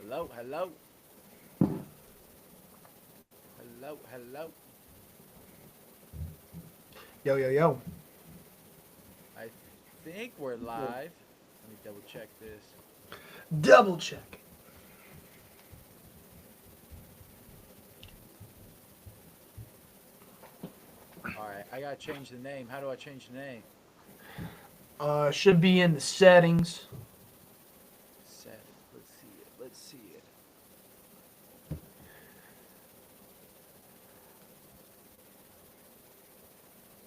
Hello, hello. Hello, hello. Yo, yo, yo. I think we're live. Let me double check this. Double check. Alright, I gotta change the name. How do I change the name? Should be in the settings. Seth. Let's see it. Let's see it.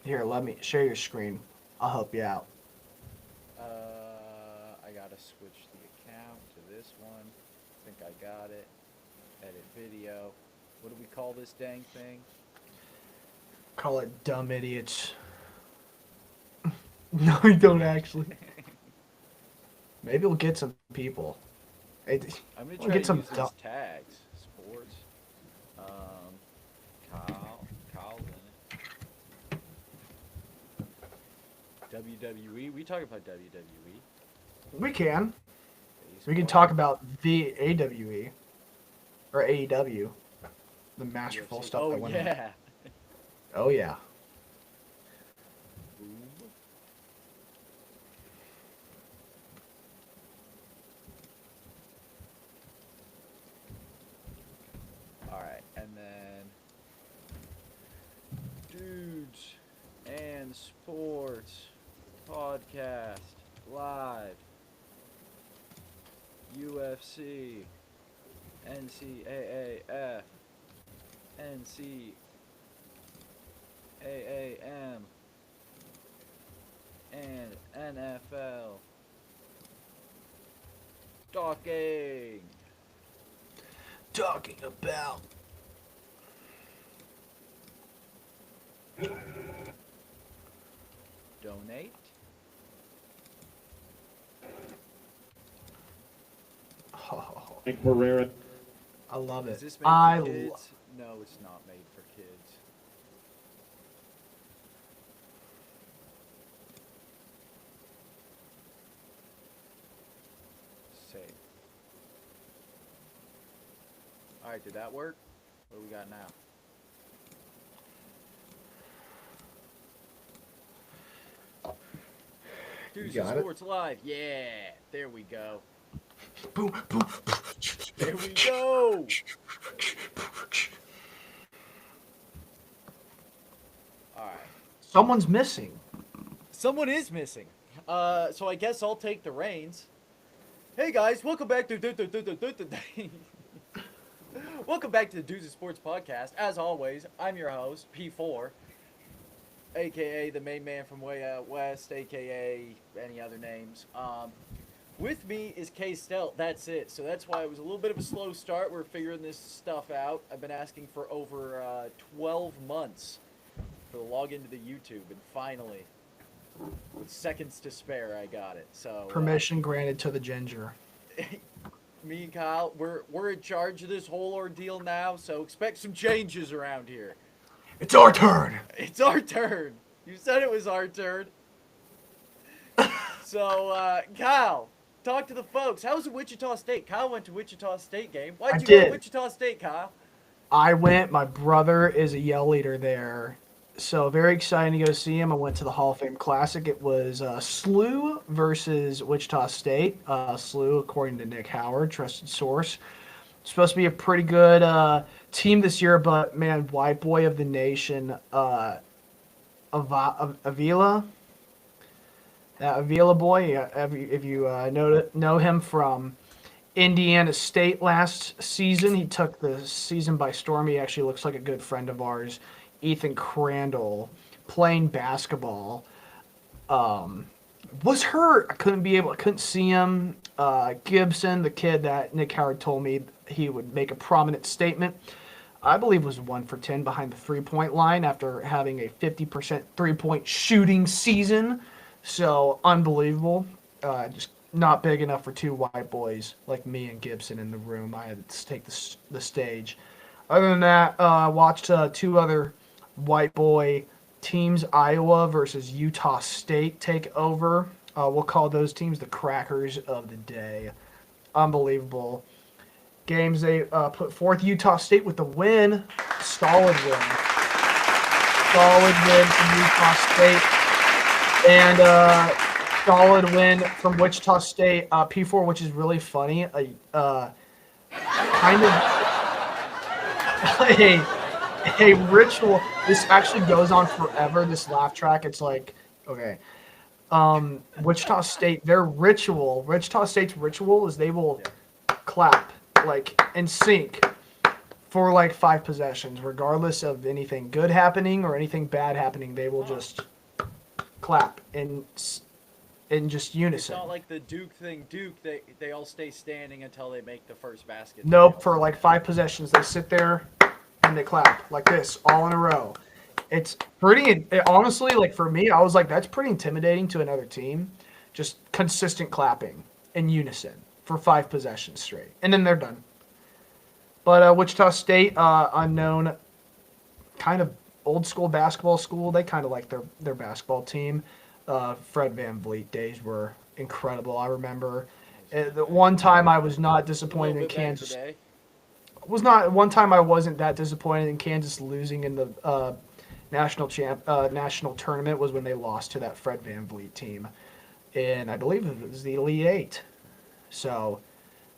Here, let me share your screen. I'll help you out. I gotta switch the account to this one. I think I got it. Edit video. What do we call this dang thing? Call it dumb idiots. No, we don't actually. Maybe we'll get some people. I'm gonna We'll try get to some use dumb. these tags. Sports. Kyle's in it. WWE. We talk about WWE. We can. We can Baseball, talk about the AWE or AEW, the masterful UFC. stuff Oh that went on. yeah. Oh yeah. Boom. All right, and then dudes and sports podcast live. UFC, NCAAF, NCAAM, and NFL. Talking. Talking about. Donate. Oh, Mike Pereira. I love Is it. this made for kids? No, it's not made for kids. Save. Alright, did that work? What do we got now? Dudes and got it? Sports Live. Yeah, there we go. Boom, boom. There we go. Alright. Someone's missing. Someone is missing. So I guess I'll take the reins. Hey guys, welcome back to welcome back to the Dudes and Sports Podcast. As always, I'm your host, P4, aka the main man from way out west, aka any other names. With me is K Stelt. That's it. So that's why it was a little bit of a slow start. We're figuring this stuff out. I've been asking for over 12 months for the log into the YouTube, and finally, with seconds to spare, I got it. So Permission granted to the ginger. me and Kyle, we're in charge of this whole ordeal now. So expect some changes around here. It's our turn. It's our turn. You said it was our turn. So Kyle, talk to the folks. How was it Wichita State? Kyle went to Wichita State game. Why'd I you go to did. Wichita State, Kyle? I went. My brother is a yell leader there, so very exciting to go see him. I went to the Hall of Fame Classic. It was SLU versus Wichita State. SLU, according to Nick Howard, trusted source. Supposed to be a pretty good team this year, but man, white boy of the nation, Avila. Avila boy, if you know him from Indiana State last season, he took the season by storm. He actually looks like a good friend of ours, Ethan Crandall, playing basketball. Was hurt. I couldn't see him. Gibson, the kid that Nick Howard told me he would make a prominent statement, I believe was 1 for 10 behind the 3-point line after having a 50% 3-point shooting season. So unbelievable. Just not big enough for two white boys like me and Gibson in the room. I had to take the stage. Other than that, I watched two other white boy teams, Iowa versus Utah State, take over. We'll call those teams the crackers of the day. Unbelievable. games. They put forth Utah State with the win. Solid win. Solid win from Utah State. And solid win from Wichita State, P4, which is really funny. Kind of a ritual. This actually goes on forever, this laugh track. It's like, okay. Wichita State, Wichita State's ritual is they will clap, like, in sync for like 5 possessions, regardless of anything good happening or anything bad happening. They will just clap in just unison. It's not like the Duke thing. Duke, they all stay standing until they make the first basket. Nope, for like 5 possessions, they sit there and they clap like this, all in a row. It's pretty, honestly, like for me, I was like, that's pretty intimidating to another team. Just consistent clapping in unison for 5 possessions straight. And then they're done. But Wichita State, unknown, kind of old school basketball school. They kind of like their basketball team. Fred VanVleet days were incredible. I remember the one time I was not disappointed in Kansas. One time I wasn't that disappointed in Kansas losing in the national tournament was when they lost to that Fred VanVleet team, and I believe it was the Elite Eight. So,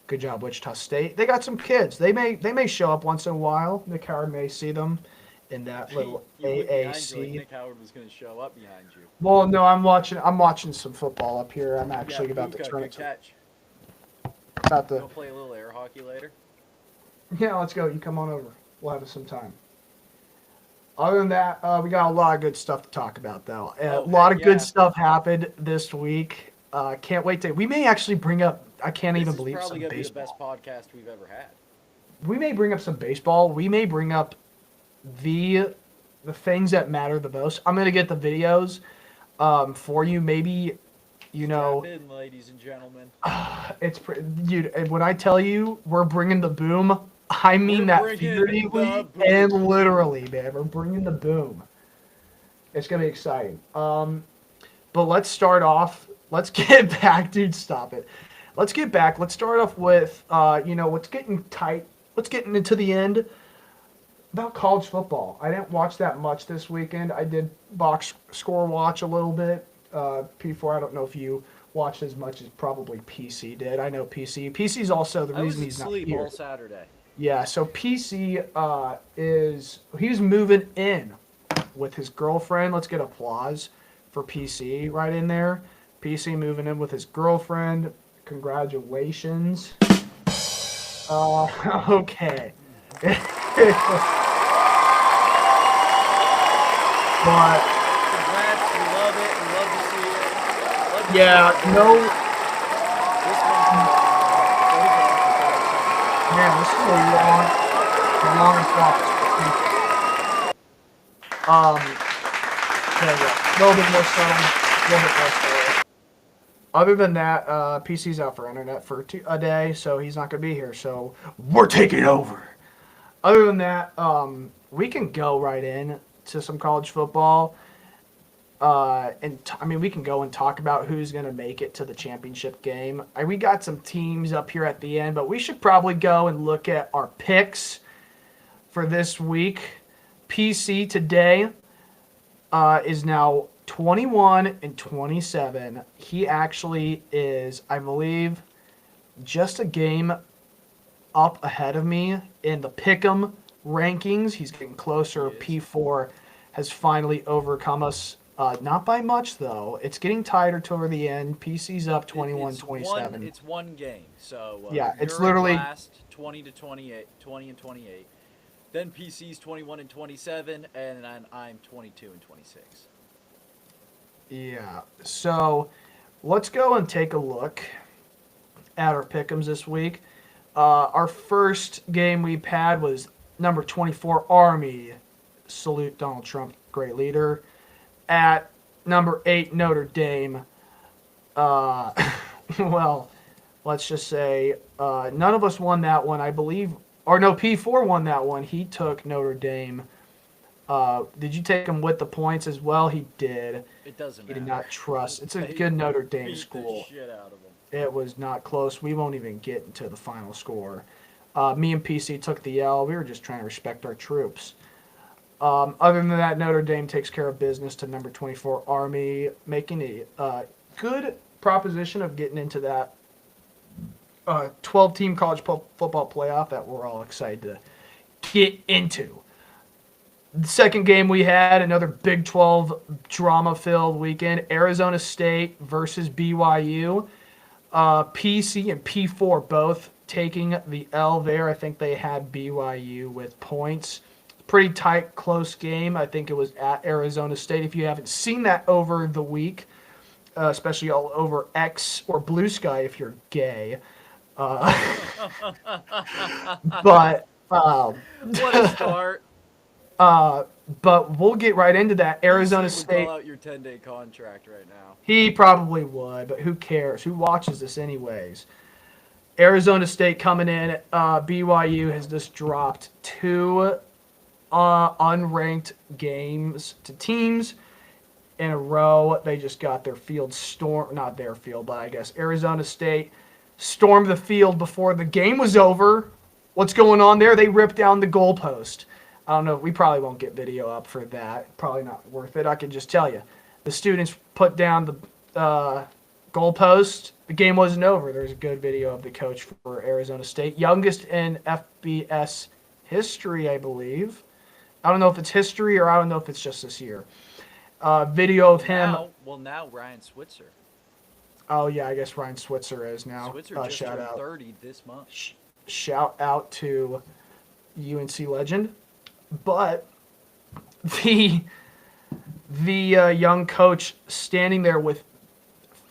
good job, Wichita State. They got some kids. They may show up once in a while. Nick Howard may see them in that little AAC. Like Nick Howard was going to show up behind you. Well, no, I'm watching some football up here. I'm actually about to turn it. Catch. About to. We'll play a little air hockey later. Yeah, let's go. You come on over. We'll have some time. Other than that, we got a lot of good stuff to talk about, though. A lot of good stuff happened this week. Can't wait to. We may actually bring up. I can't even believe some baseball. This is probably going to be the best podcast we've ever had. We may bring up some baseball. We may bring up the things that matter the most. I'm gonna get the videos for you. Maybe Strap in, ladies and gentlemen. It's dude. When I tell you we're bringing the boom, I mean that figuratively and literally, man. We're bringing the boom. It's gonna be exciting. But let's start off. Let's get back, dude. Stop it. Let's get back. Let's start off with what's getting tight. Let's get into the end about college football. I didn't watch that much this weekend. I did box score watch a little bit. P4, I don't know if you watched as much as probably PC did. I know PC's also the reason he's not here. I was asleep all Saturday. Yeah, so PC he's moving in with his girlfriend. Let's get applause for PC right in there. PC moving in with his girlfriend. Congratulations. Okay. But congrats, we love it. We love to see it. Man, this is a long process. There we go. A little bit more subtle. Other than that, PC's out for internet for a day, so he's not going to be here. So we're taking over. Other than that, we can go right in to some college football. We can go and talk about who's going to make it to the championship game. We got some teams up here at the end, but we should probably go and look at our picks for this week. PC today is now 21-27. He actually is, I believe, just a game up ahead of me in the Pick'em rankings. He's getting closer. P4 has finally overcome us. Not by much, though. It's getting tighter toward the end. PC's up 21-27. It's one game. So yeah, it's you're literally last 20-28, 20-28. Then PC's 21-27, and I'm 22-26. Yeah. So let's go and take a look at our pick'ems this week. Our first game we had was number 24 Army. Salute Donald Trump, great leader. At number 8 Notre Dame. Well, let's just say none of us won that one, I believe. Or no, P4 won that one. He took Notre Dame. Did you take him with the points as well? He did. It doesn't matter. He did not trust. It's a good Notre Dame school. The shit out of him. It was not close. We won't even get into the final score. Me and PC took the L. We were just trying to respect our troops. Other than that, Notre Dame takes care of business to number 24 Army, making a good proposition of getting into that 12-team college football playoff that we're all excited to get into. The second game we had, another Big 12 drama-filled weekend, Arizona State versus BYU. PC and P4 both taking the L there. I think they had BYU with points. Pretty tight, close game. I think it was at Arizona State. If you haven't seen that over the week, especially all over X or Blue Sky if you're gay. But What a start. but we'll get right into that. Arizona PC would State. call out your 10-day contract right now. He probably would, but who cares? Who watches this anyways? Arizona State coming in. BYU has just dropped 2 unranked games to teams in a row. They just got their field stormed. Not their field, but I guess Arizona State stormed the field before the game was over. What's going on there? They ripped down the goalpost. I don't know. We probably won't get video up for that. Probably not worth it. I can just tell you. The students put down the goalpost. The game wasn't over. There's a good video of the coach for Arizona State. Youngest in FBS history, I believe. I don't know if it's history or I don't know if it's just this year. Video of him. Now Ryan Switzer. Oh, yeah, I guess Ryan Switzer is now. Switzer just shout turned out. 30 this month. Shout out to UNC legend. But the young coach standing there with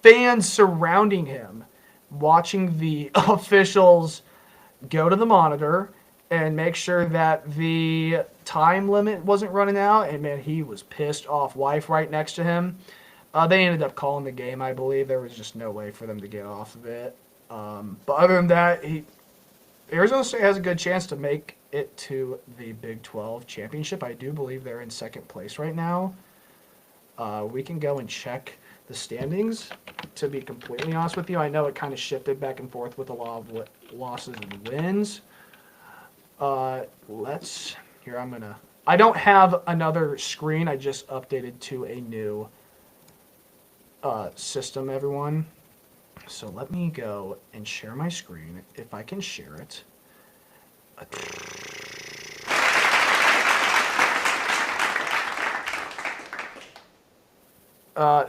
fans surrounding him, watching the officials go to the monitor and make sure that the time limit wasn't running out. And, man, he was pissed off. Wife right next to him. They ended up calling the game, I believe. There was just no way for them to get off of it. But other than that, Arizona State has a good chance to make it to the Big 12 championship. I do believe they're in second place right now. We can go and check the standings. To be completely honest with you, I know it kind of shifted back and forth with a lot of losses and wins. I don't have another screen. I just updated to a new system, everyone. So let me go and share my screen if I can share it.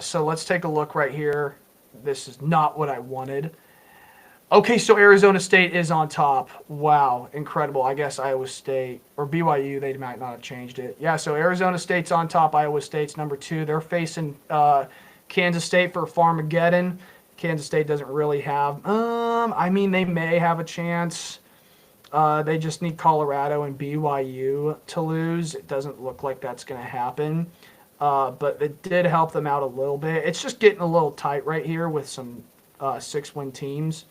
So let's take a look right here. This is not what I wanted. Okay, so Arizona State is on top. Wow, incredible. I guess Iowa State or BYU, they might not have changed it. Yeah, so Arizona State's on top. Iowa State's number 2. They're facing Kansas State for Farmageddon. Kansas State doesn't really have. They may have a chance. They just need Colorado and BYU to lose. It doesn't look like that's going to happen. But it did help them out a little bit. It's just getting a little tight right here with some 6-win teams.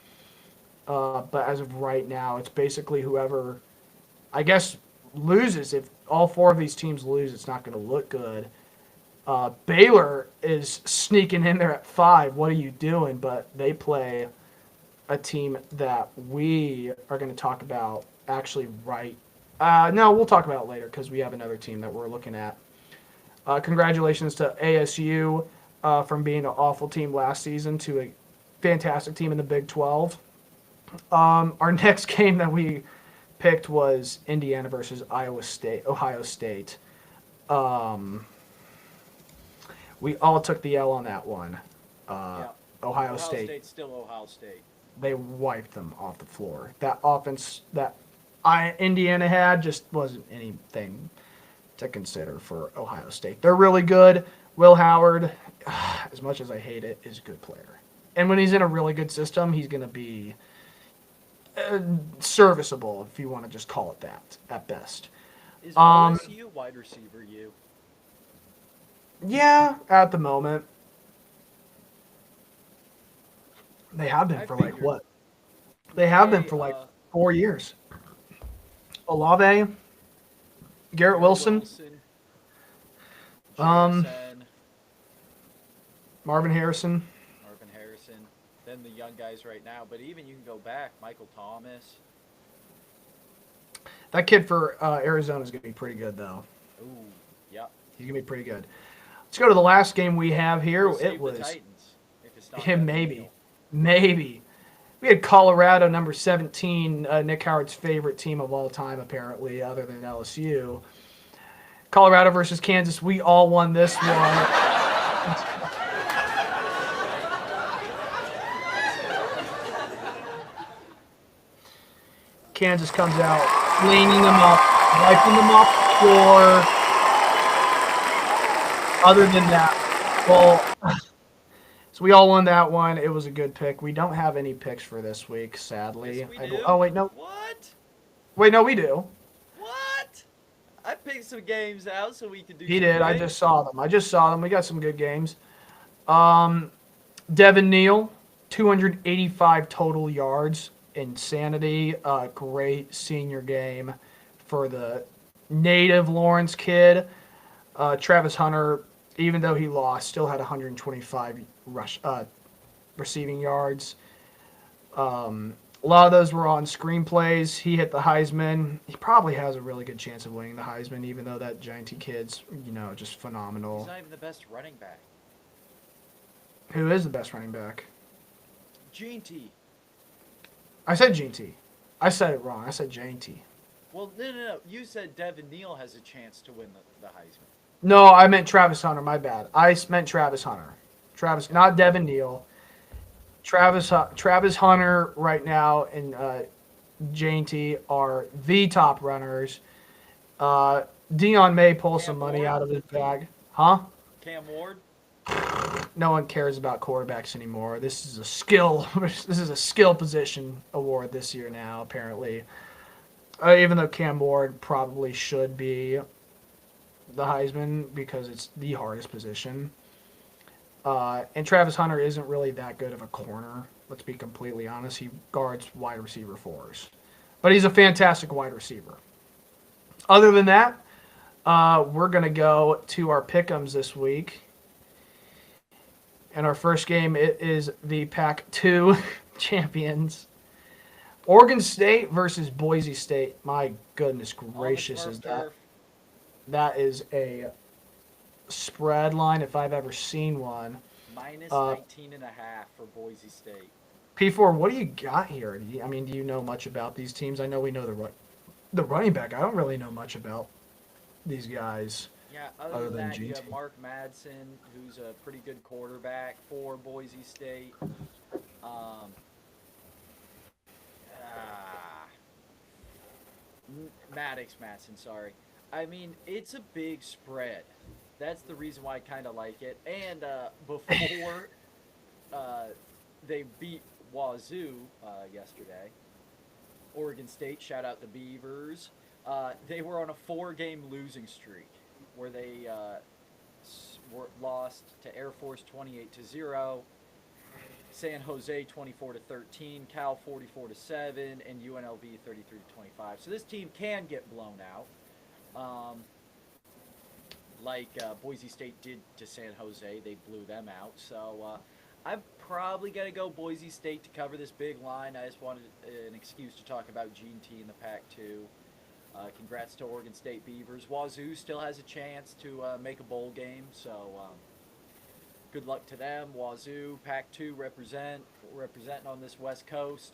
But as of right now, it's basically whoever, I guess, loses. If all 4 of these teams lose, it's not going to look good. Baylor is sneaking in there at 5. What are you doing? But they play a team that we are going to talk about actually right. No, we'll talk about it later because we have another team that we're looking at. Congratulations to ASU from being an awful team last season to a fantastic team in the Big 12. Our next game that we picked was Indiana versus Ohio State. We all took the L on that one. Ohio State. Ohio State's still Ohio State. They wiped them off the floor. That offense that Indiana had just wasn't anything to consider for Ohio State. They're really good. Will Howard, as much as I hate it, is a good player. And when he's in a really good system, he's going to be serviceable, if you want to just call it that, at best. Is OSU wide receiver you? Yeah, at the moment. They have been for like what? They have been for like 4 years. Olave, Garrett Wilson, Marvin Harrison. Then the young guys right now, but even you can go back, Michael Thomas. That kid for Arizona is going to be pretty good, though. Ooh, yep. He's going to be pretty good. Let's go to the last game we have here. We'll save It was the Titans if it's not maybe. We had Colorado, number 17, Nick Howard's favorite team of all time, apparently, other than LSU. Colorado versus Kansas. We all won this one. Kansas comes out, cleaning them up, wiping them off the floor. Other than that, well, so we all won that one. It was a good pick. We don't have any picks for this week, sadly. Yes, we do. Oh, wait, no. What? Wait, no, we do. What? I picked some games out so we could do. He did. I just saw them. We got some good games. Devin Neal, 285 total yards. Insanity. Great senior game for the native Lawrence kid. Travis Hunter, even though he lost, still had 125 receiving yards. A lot of those were on screenplays. He hit the Heisman. He probably has a really good chance of winning the Heisman, even though that Gianty kid's, just phenomenal. He's not even the best running back. Who is the best running back? Gianty. I said Gianty. I said it wrong. I said Gianty. Well, no. You said Devin Neal has a chance to win the Heisman. No, I meant Travis Hunter. My bad. I meant Travis Hunter. Not Devin Neal. Travis Hunter right now and Gianty are the top runners. Dion may pull some money out of his bag. Huh? Cam Ward? No one cares about quarterbacks anymore. This is a skill position award this year now, apparently. Even though Cam Ward probably should be the Heisman because it's the hardest position. And Travis Hunter isn't really that good of a corner. Let's be completely honest. He guards wide receiver fours. But he's a fantastic wide receiver. Other than that, we're going to go to our pick'ems this week. And our first game is the Pac-2 champions. Oregon State versus Boise State. My goodness gracious, is that? That is a spread line if I've ever seen one. Minus 19.5 for Boise State. P4, what do you got here? Do you know much about these teams? I know we know the running back. I don't really know much about these guys. Yeah, other than that, you have Mark Madsen, who's a pretty good quarterback for Boise State. Maddox Madsen, sorry. It's a big spread. That's the reason why I kind of like it. And before they beat Wazoo yesterday, Oregon State, shout out the Beavers, they were on a 4-game losing streak where they lost to Air Force 28-0, San Jose 24-13, Cal 44-7, and UNLV 33-25. So this team can get blown out. Like Boise State did to San Jose, they blew them out. So I'm probably going to go Boise State to cover this big line. I just wanted an excuse to talk about G&T in the Pac-2. Congrats to Oregon State Beavers. Wazoo still has a chance to make a bowl game, so good luck to them. Wazoo, Pac-2 representing on this West Coast.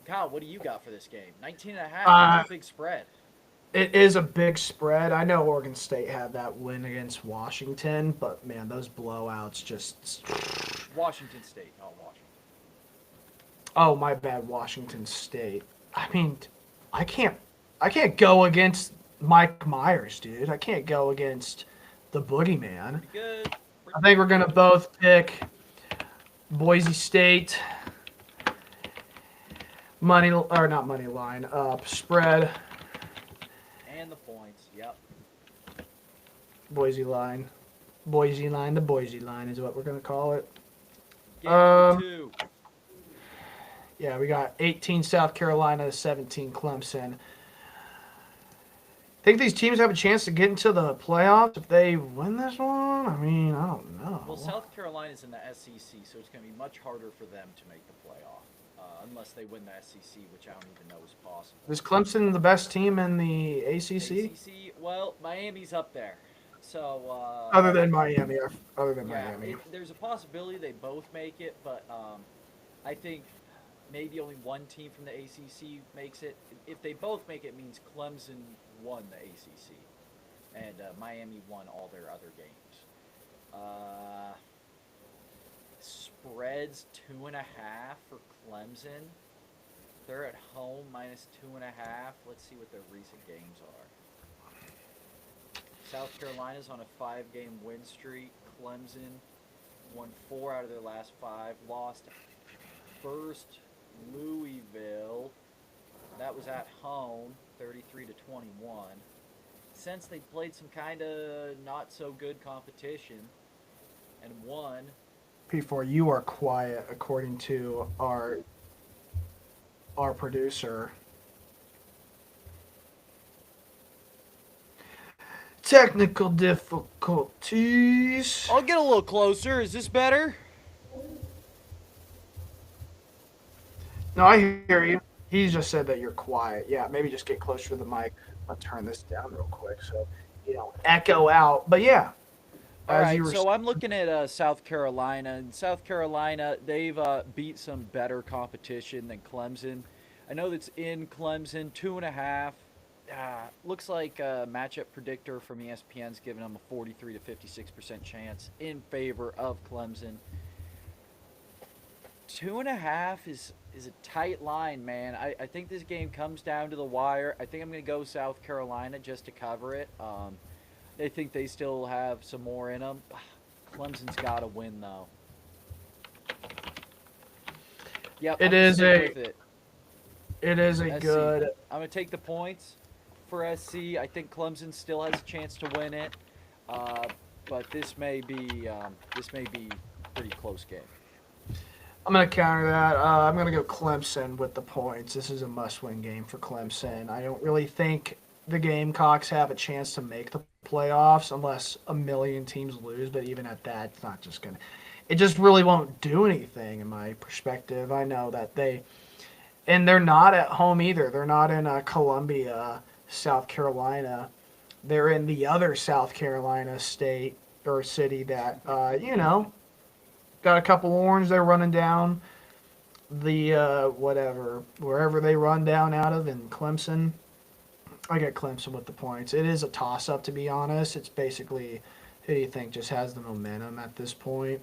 Kyle, what do you got for this game? 19.5, big spread. It is a big spread. I know Oregon State had that win against Washington, but man, those blowouts just. Washington State, not Washington. Oh, my bad, Washington State. I can't go against Mike Myers, dude. I can't go against the boogeyman. Pretty good. I think we're gonna both pick Boise State spread. And the points. Yep. Boise line, the Boise line is what we're gonna call it. Game 2. Yeah, we got 18 South Carolina, 17 Clemson. Think these teams have a chance to get into the playoffs if they win this one? I don't know. Well, South Carolina's in the SEC, so it's going to be much harder for them to make the playoff. unless they win the SEC, which I don't even know is possible. Is Clemson the best team in the ACC? ACC, well, Miami's up there. So, Other than Miami. Other than yeah, Miami. there's a possibility they both make it, but I think maybe only one team from the ACC makes it. If they both make it, it means Clemson won the ACC, and Miami won all their other games. Spreads 2.5 for Clemson. They're at home -2.5. Let's see what their recent games are. South Carolina's on a 5-game win streak. Clemson won 4 out of their last 5. Lost first Louisville. That was at home, 33-21. Since they played some kind of not so good competition and won. P4, you are quiet according to our producer. Technical difficulties. I'll get a little closer. Is this better? No, I hear you. He just said that you're quiet. Yeah, maybe just get closer to the mic. I'll turn this down real quick so you don't echo out. But yeah. All right, so I'm looking at South Carolina. And South Carolina, they've beat some better competition than Clemson. I know that's in Clemson, 2.5. Looks like a matchup predictor from ESPN's giving them a 43 to 56% chance in favor of Clemson. 2.5 is a tight line, man. I think this game comes down to the wire. I think I'm going to go South Carolina just to cover it. They think they still have some more in them. Clemson's got to win, though. Yep, it is a good. I'm going to take the points for SC. I think Clemson still has a chance to win it, but this may be a pretty close game. I'm going to counter that. I'm going to go Clemson with the points. This is a must-win game for Clemson. I don't really think the Gamecocks have a chance to make the playoffs unless a million teams lose, but even at that, it's not just going to – it just really won't do anything in my perspective. I know that and they're not at home either. They're not in Columbia, South Carolina. They're in the other South Carolina state or city that, got a couple orange. They're running down the wherever they run down out of in Clemson. I get Clemson with the points. It is a toss-up, to be honest. It's basically who do you think just has the momentum at this point.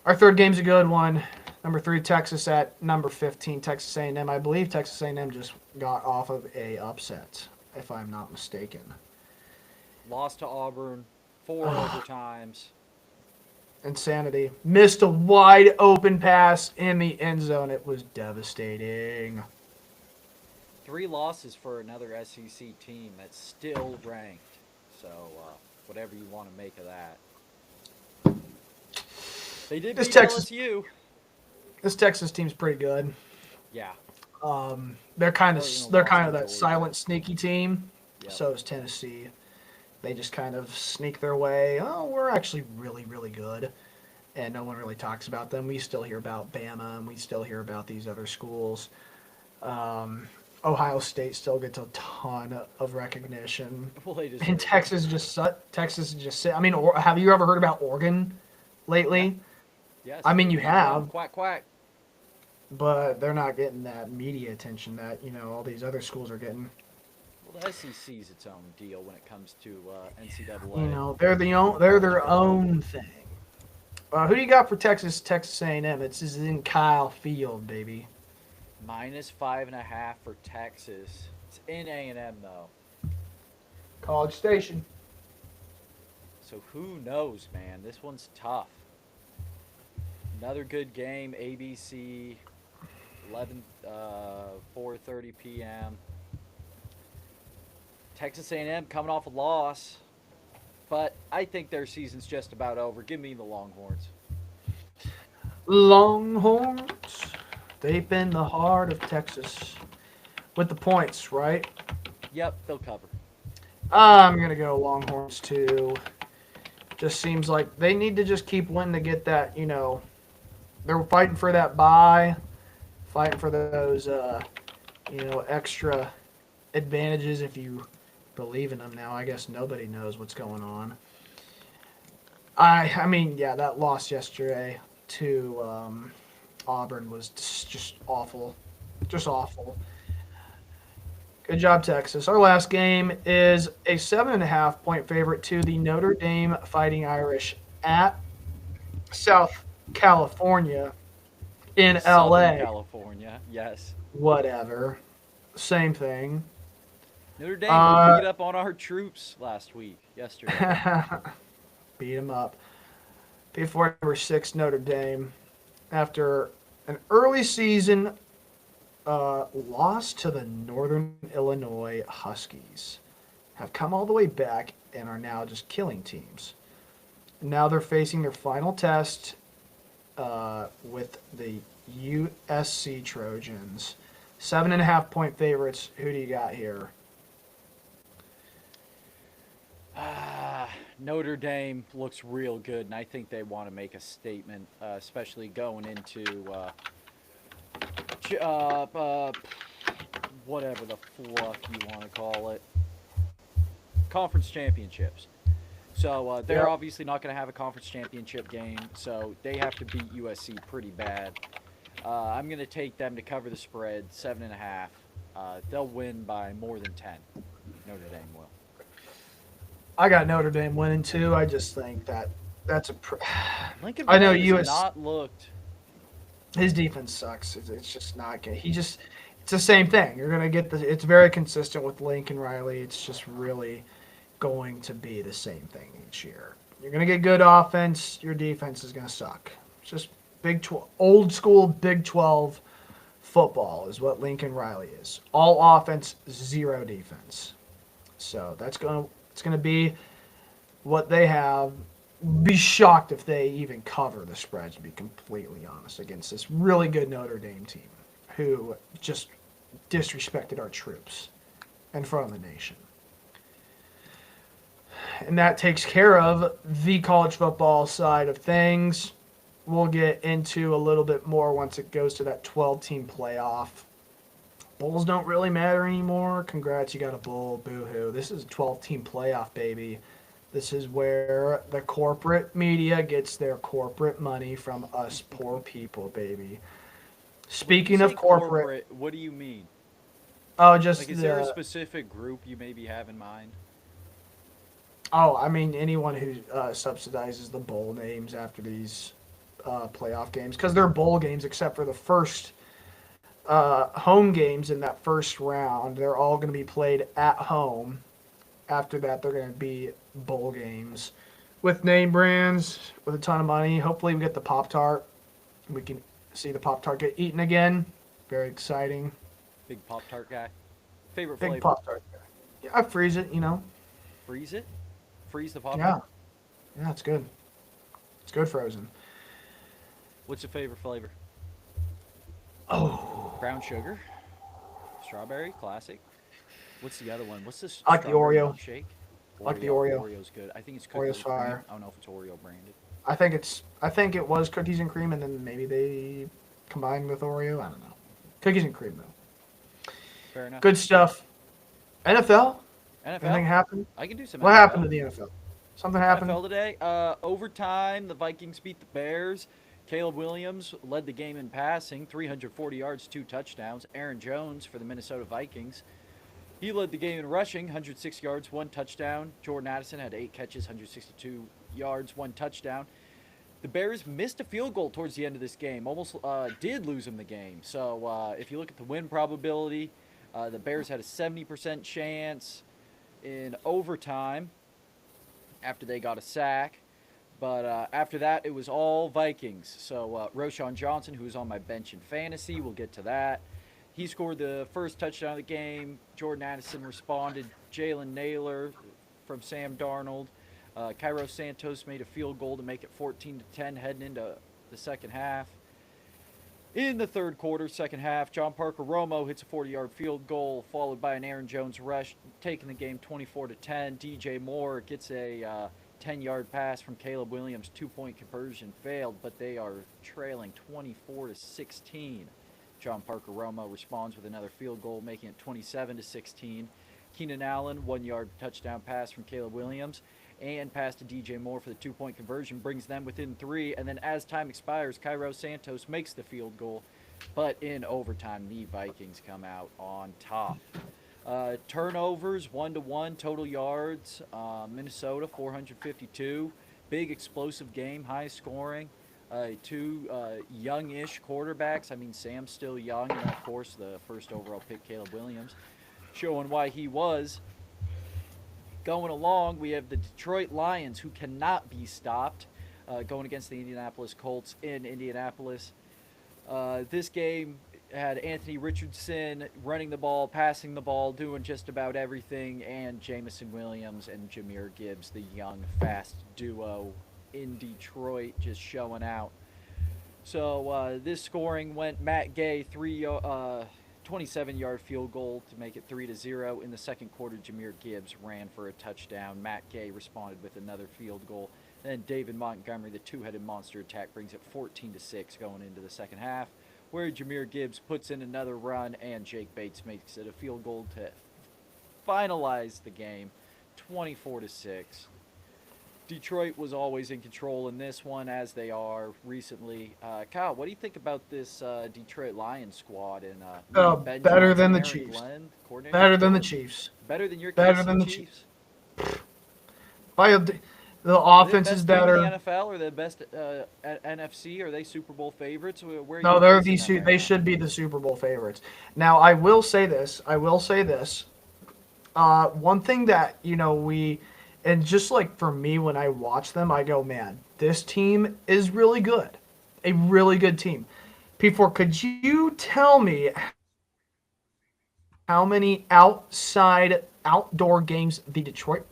Our third game's a good one. Number 3, Texas at number 15, Texas A&M. I believe Texas A&M just got off of a upset, if I'm not mistaken. Lost to Auburn 4 overtimes. Insanity. Missed a wide open pass in the end zone. It was devastating. 3 losses for another SEC team that's still ranked. So, whatever you want to make of that. They did beat LSU. This Texas team's pretty good. Yeah. They're kind of that silent, sneaky team. Yep. So is Tennessee. They just kind of sneak their way. Oh, we're actually really, really good. And no one really talks about them. We still hear about Bama, and we still hear about these other schools. Ohio State still gets a ton of recognition. Well, and Texas just I mean, have you ever heard about Oregon lately? Yeah. Yes. I mean, you have. Quack, quack. But they're not getting that media attention that, all these other schools are getting. Well, the SEC is its own deal when it comes to NCAA. They're their own thing. Who do you got for Texas A&M? It's in Kyle Field, baby. -5.5 for Texas. It's in A&M, though. College Station. So who knows, man? This one's tough. Another good game, ABC, 4:30 p.m. Texas A&M coming off a loss, but I think their season's just about over. Give me the Longhorns. Longhorns, deep in the heart of Texas, with the points, right? Yep, they'll cover. I'm gonna go Longhorns too. Just seems like they need to just keep winning to get that. They're fighting for that bye. fighting for those, extra advantages if you believe in them now. I guess nobody knows what's going on. I mean, yeah, that loss yesterday to Auburn was just awful. Just awful. Good job, Texas. Our last game is a 7.5 point favorite to the Notre Dame Fighting Irish at South California in Southern LA. California, yes. Whatever. Same thing. Notre Dame, who Uh, beat up on our troops yesterday. beat them up. Before number 6, Notre Dame, after an early season loss to the Northern Illinois Huskies, have come all the way back and are now just killing teams. Now they're facing their final test with the USC Trojans. 7.5 point favorites. Who do you got here? Notre Dame looks real good, and I think they want to make a statement, especially going into whatever the fluff you want to call it, conference championships. So they're Yep. obviously not going to have a conference championship game, so they have to beat USC pretty bad. I'm going to take them to cover the spread, 7.5. They'll win by more than 10. Notre Dame will. I got Notre Dame winning too. I just think that's a. Lincoln I know Riley has US. not looked. His defense sucks. It's just not good. It's the same thing. You're gonna get the. It's very consistent with Lincoln Riley. It's just really going to be the same thing each year. You're gonna get good offense. Your defense is gonna suck. It's just old school Big 12 football is what Lincoln Riley is. All offense, zero defense. So it's gonna be what they have. Be shocked if they even cover the spread, to be completely honest, against this really good Notre Dame team who just disrespected our troops in front of the nation. And that takes care of the college football side of things. We'll get into a little bit more once it goes to that 12-team playoff. Bowls don't really matter anymore. Congrats, you got a bowl. Boo-hoo. This is a 12-team playoff, baby. This is where the corporate media gets their corporate money from us poor people, baby. Speaking of corporate, what do you mean? oh, just Like, is there a specific group you maybe have in mind? oh, I mean anyone who subsidizes the bowl names after these playoff games, because they're bowl games except for the first home games in that first round. They're all going to be played at home. After that, they're going to be bowl games with name brands, with a ton of money. Hopefully, we get the Pop-Tart. We can see the Pop-Tart get eaten again. Very exciting. Big Pop-Tart guy. Favorite Big flavor? Pop-Tart. Yeah, I freeze it, you know. Freeze it? Freeze the Pop-Tart? Yeah. Yeah, it's good. It's good frozen. What's your favorite flavor? Oh. Brown sugar? Strawberry? Classic? What's the other one? What's this? I like the Oreo. Milkshake? I like the Oreo. Oreo's good. I think it's cookies Oreo's and cream. fire. I don't know if it's Oreo branded. I think it was cookies and cream, and then maybe they combined with Oreo. I don't know. Cookies and cream, though. Fair enough. Good stuff. NFL? NFL? Anything happened? I can do some What NFL. happened to the NFL? Something happened? NFL today. Overtime, the Vikings beat the Bears. Caleb Williams led the game in passing, 340 yards, 2 touchdowns. Aaron Jones for the Minnesota Vikings. He led the game in rushing, 106 yards, 1 touchdown. Jordan Addison had 8 catches, 162 yards, 1 touchdown. The Bears missed a field goal towards the end of this game, almost did lose them the game. So if you look at the win probability, the Bears had a 70% chance in overtime after they got a sack. But after that, it was all Vikings. So Roschon Johnson, who was on my bench in fantasy, we'll get to that. He scored the first touchdown of the game. Jordan Addison responded. Jalen Naylor from Sam Darnold. Cairo Santos made a field goal to make it 14-10 heading into the second half. In the third quarter, second half, John Parker Romo hits a 40-yard field goal, followed by an Aaron Jones rush, taking the game 24-10. DJ Moore gets a 10-yard pass from Caleb Williams. 2-point conversion failed, but they are trailing 24-16. John Parker Romo responds with another field goal, making it 27-16. Keenan Allen, 1-yard touchdown pass from Caleb Williams, and pass to DJ Moore for the 2-point conversion, brings them within 3. And then as time expires, Cairo Santos makes the field goal, but in overtime, the Vikings come out on top. Turnovers, 1-1. Total yards, Minnesota, 452. Big explosive game, high scoring. Two youngish quarterbacks. I mean, Sam's still young, and of course, the first overall pick, Caleb Williams, showing why he was. Going along, we have the Detroit Lions, who cannot be stopped, going against the Indianapolis Colts in Indianapolis. This game had Anthony Richardson running the ball, passing the ball, doing just about everything, and Jamison Williams and Jahmyr Gibbs, the young, fast duo in Detroit, just showing out. So this scoring went Matt Gay, 27-yard field goal to make it 3-0. In the second quarter, Jahmyr Gibbs ran for a touchdown. Matt Gay responded with another field goal. Then David Montgomery, the two-headed monster attack, brings it 14-6 going into the second half, where Jahmyr Gibbs puts in another run, and Jake Bates makes it a field goal to finalize the game, 24-6. Detroit was always in control in this one, as they are recently. Kyle, what do you think about this Detroit Lions squad? And Ben better Johnson, than the Aaron Chiefs. Glenn, Better than the Chiefs. Better than your Better KC than the Chiefs? The offense is better. Are they the best team in the NFL or the best NFC? Are they Super Bowl favorites? Where are No, you they're placing them right they now? should be the Super Bowl favorites. Now, I will say this. One thing that, and just like for me, when I watch them, I go, man, this team is really good. A really good team. P4, could you tell me how many outdoor games the Detroit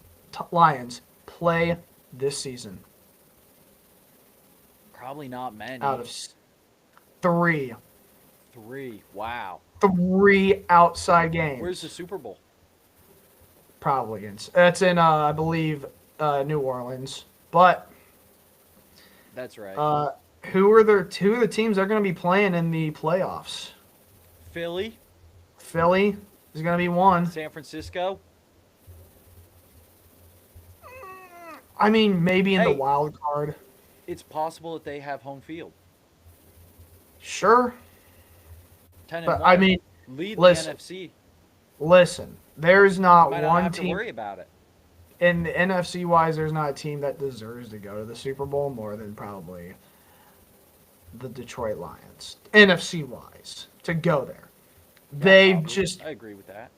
Lions play this season? Probably not many. Out of 3. 3. Wow. 3 outside games. Where's the Super Bowl? Probably it's in I believe New Orleans. But that's right. Who are the teams they're going to be playing in the playoffs? Philly is going to be one. San Francisco. I mean, maybe in the wild card. It's possible that they have home field. Sure. 10-1. But I mean, lead listen, the NFC. Listen, there's not might one not have team. To worry about it. In the NFC wise, there's not a team that deserves to go to the Super Bowl more than probably the Detroit Lions. NFC wise, to go there, I agree with that.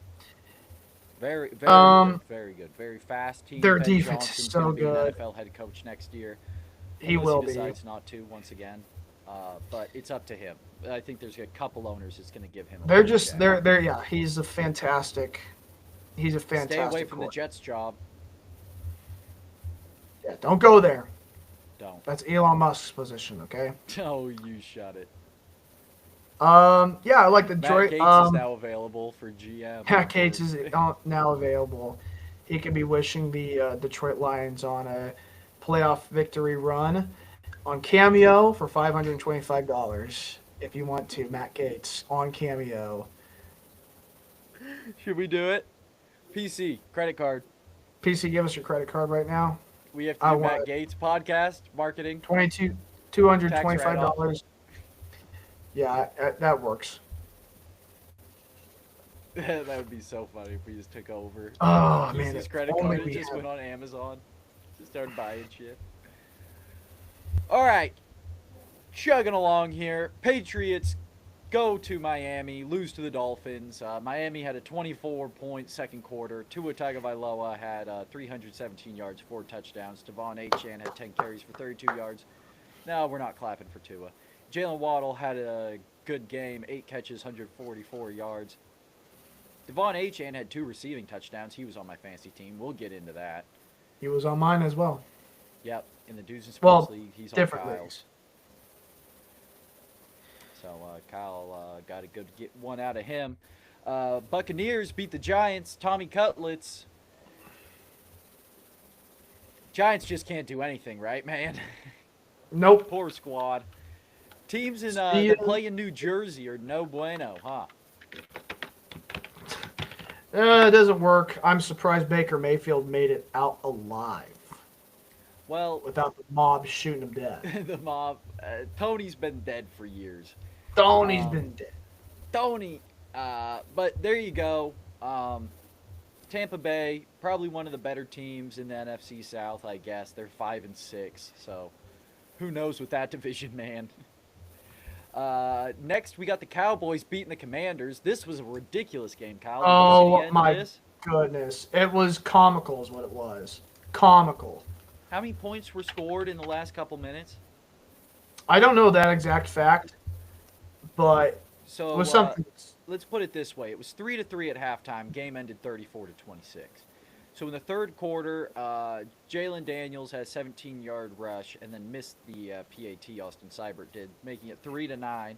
Very good, very good, very fast team. Their Ben defense Johnson's is so gonna be good. an NFL head coach next year. He will be. Decides not to once again, but it's up to him. I think there's a couple owners that's going to give him. Yeah. He's a fantastic. Stay away from the Jets job. Yeah, don't go there. Don't. That's Elon Musk's position, okay? Oh, you shut it. Yeah, I like the Detroit. Matt Gates is now available for GM. Matt Gates is now available. He could be wishing the Detroit Lions on a playoff victory run on Cameo for $525 if you want to. Matt Gates on Cameo. Should we do it? PC, credit card. PC, give us your credit card right now. We have to do Matt Gates podcast marketing. $225. Yeah, that works. That would be so funny if we just took over. Oh, man. His credit card and just went on Amazon. Just started buying shit. All right. Chugging along here. Patriots go to Miami, lose to the Dolphins. Miami had a 24-point second quarter. Tua Tagovailoa had 317 yards, 4 touchdowns. Devon Achane had 10 carries for 32 yards. No, we're not clapping for Tua. Jalen Waddle had a good game, 8 catches, 144 yards. Devon Achane had 2 receiving touchdowns. He was on my fantasy team. We'll get into that. He was on mine as well. Yep, in the Dudes and Sports League, he's on different Kyle's. leagues. So Kyle got a good get one out of him. Buccaneers beat the Giants. Tommy Cutlets. Giants just can't do anything, right, man? Nope. Poor squad. Teams in See that ya. play in New Jersey are no bueno, huh? It doesn't work. I'm surprised Baker Mayfield made it out alive Well, without the mob shooting him dead. the mob. Tony's been dead for years. Tony's Um, been dead. Tony. But there you go. Tampa Bay, probably one of the better teams in the NFC South, I guess. They're 5-6, so who knows with that division, man. Next, we got the Cowboys beating the Commanders. This was a ridiculous game, Kyle. Did you see the Oh end of my this? goodness. It was comical is what it was. Comical. How many points were scored in the last couple minutes? I don't know that exact fact, but it So was something. let's put it this way: it was 3-3 at halftime. Game ended 34-26. So in the third quarter, Jalen Daniels had a 17-yard rush and then missed the PAT. Austin Seibert did, making it 3-9. And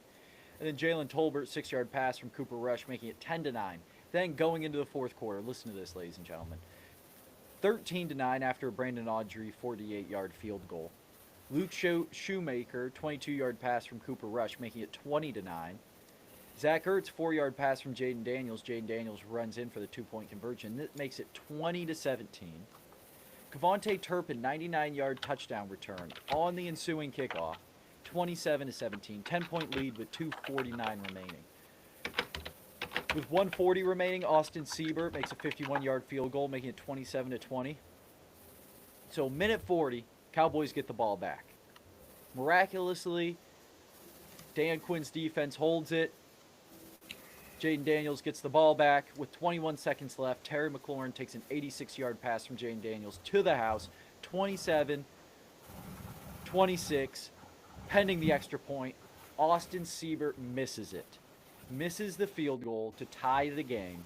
then Jalen Tolbert 6-yard pass from Cooper Rush, making it 10-9. Then going into the fourth quarter, listen to this, ladies and gentlemen: 13-9 after a Brandon Audrey 48-yard field goal. Luke Shoemaker 22-yard pass from Cooper Rush, making it 20-9. Zach Ertz 4-yard pass from Jaden Daniels. Jaden Daniels runs in for the 2-point conversion. That makes it 20-17. Kevontae Turpin 99-yard touchdown return on the ensuing kickoff. 27-17. 10-point lead with 2:49 remaining. With 1:40 remaining, Austin Seibert makes a 51-yard field goal, making it 27-20. So minute 40, Cowboys get the ball back. Miraculously, Dan Quinn's defense holds it. Jaden Daniels gets the ball back with 21 seconds left. Terry McLaurin takes an 86-yard pass from Jaden Daniels to the house. 27-26, pending the extra point. Austin Seibert misses it. Misses the field goal to tie the game.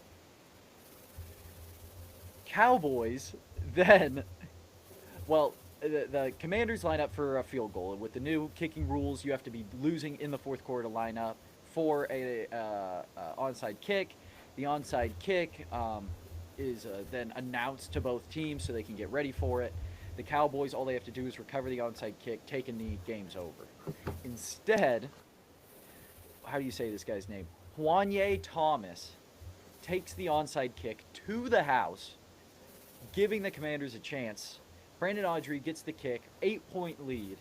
Cowboys then, well, the Commanders line up for a field goal. With the new kicking rules, you have to be losing in the fourth quarter to line up for a onside kick. The onside kick is then announced to both teams so they can get ready for it. The Cowboys, all they have to do is recover the onside kick, take a knee, game's over. Instead, how do you say this guy's name? Juanye Thomas takes the onside kick to the house, giving the Commanders a chance. Brandon Audrey gets the kick, 8-point lead,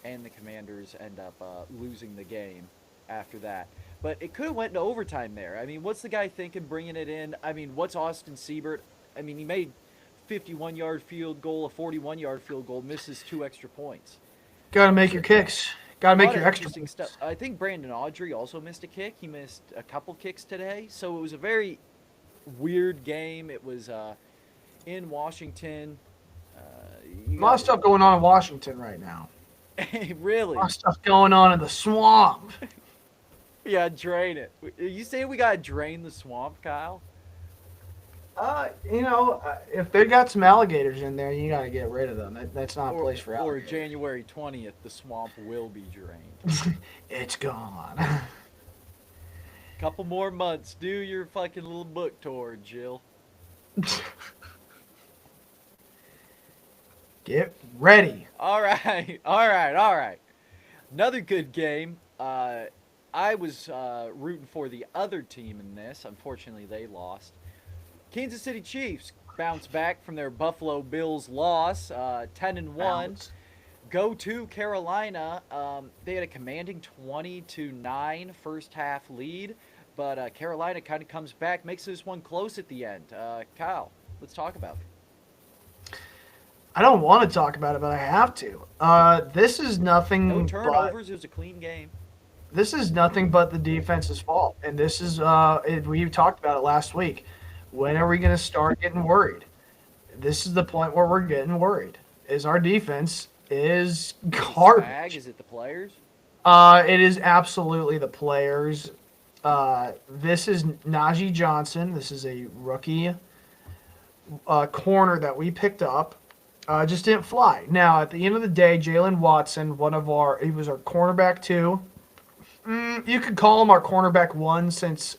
and the Commanders end up losing the game after that. But it could have went to overtime there. I mean, what's the guy thinking bringing it in? I mean, what's Austin Seibert? I mean, he made 51-yard field goal, a 41-yard field goal, misses 2 extra points. Got to make your kicks. Got to A make lot your of extra interesting points. stuff. I think Brandon Audrey also missed a kick. He missed a couple kicks today. So it was a very weird game. It was in Washington. A lot of stuff going on in Washington right now. Really? A lot of stuff going on in the swamp. Yeah, drain it. You say we gotta drain the swamp, Kyle? If they got some alligators in there, you got to get rid of them. That's not a place for Or alligators. January 20th, the swamp will be drained. It's gone. Couple more months. Do your fucking little book tour, Jill. Get ready. All right, all right, all right. Another good game. I was rooting for the other team in this. Unfortunately, they lost. Kansas City Chiefs bounce back from their Buffalo Bills loss, 10-1. Go to Carolina. They had a commanding 20-9 first half lead, but Carolina kind of comes back, makes this one close at the end. Kyle, let's talk about it. I don't want to talk about it, but I have to. This is nothing. No but turnovers. It was a clean game. this is nothing but the defense's fault, and this is we talked about it last week. When are we going to start getting worried? This is the point where we're getting worried. Is our defense is garbage? Is it the players? It is absolutely the players. This is Najee Johnson. This is a rookie corner that we picked up. Just didn't fly. Now, at the end of the day, Jalen Watson, he was our cornerback 2. You could call him our cornerback 1 since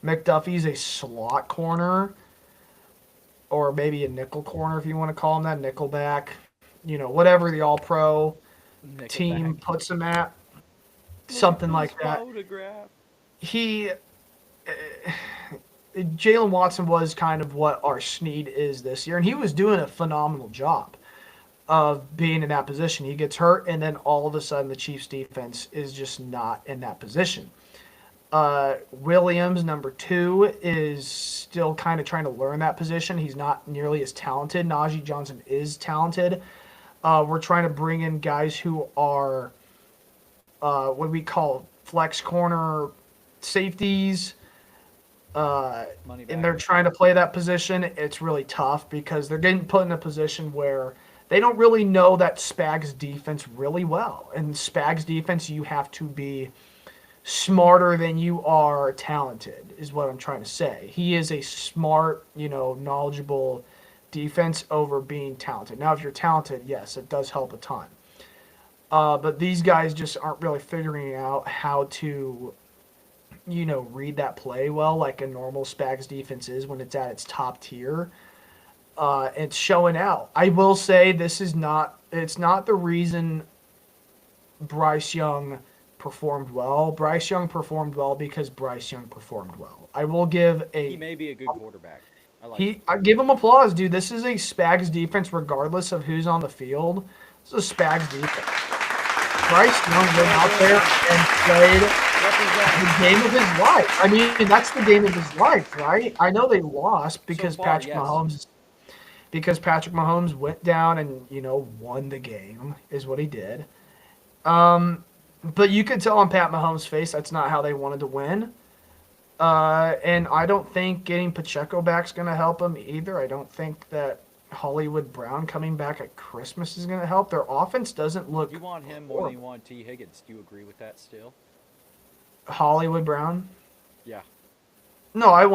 McDuffie's a slot corner, or maybe a nickel corner if you want to call him that, nickelback, whatever, the all-pro. team Nickelback. puts him at, Look at something this like that. photograph. He, Jalen Watson was kind of what our Snead is this year, and he was doing a phenomenal job of being in that position. He gets hurt, and then all of a sudden the Chiefs defense is just not in that position. Williams, number 2, is still kind of trying to learn that position. He's not nearly as talented. Najee Johnson is talented. We're trying to bring in guys who are what we call flex corner safeties. Money And back. they're trying to play that position. It's really tough because they're getting put in a position where they don't really know that Spags defense really well. And Spags defense, you have to be smarter than you are talented, is what I'm trying to say. He is a smart, knowledgeable defense over being talented. Now, if you're talented, yes, it does help a ton. But these guys just aren't really figuring out how to, read that play well like a normal Spags defense is when it's at its top tier. It's showing out. I will say it's not the reason Bryce Young performed well. Bryce Young performed well because Bryce Young performed well. I will give He may be a good quarterback. I give him applause, dude. This is a Spags defense regardless of who's on the field. This is a Spags defense. Bryce Young went out there and played the game of his life. I mean, that's the game of his life, right? I know they lost because So far, Patrick Mahomes went down and, won the game is what he did. But you could tell on Pat Mahomes' face that's not how they wanted to win. And I don't think getting Pacheco back is going to help him either. I don't think that Hollywood Brown coming back at Christmas is going to help. Their offense doesn't look. You want him more than you want T. Higgins. Do you agree with that still? Hollywood Brown? Yeah. No, I've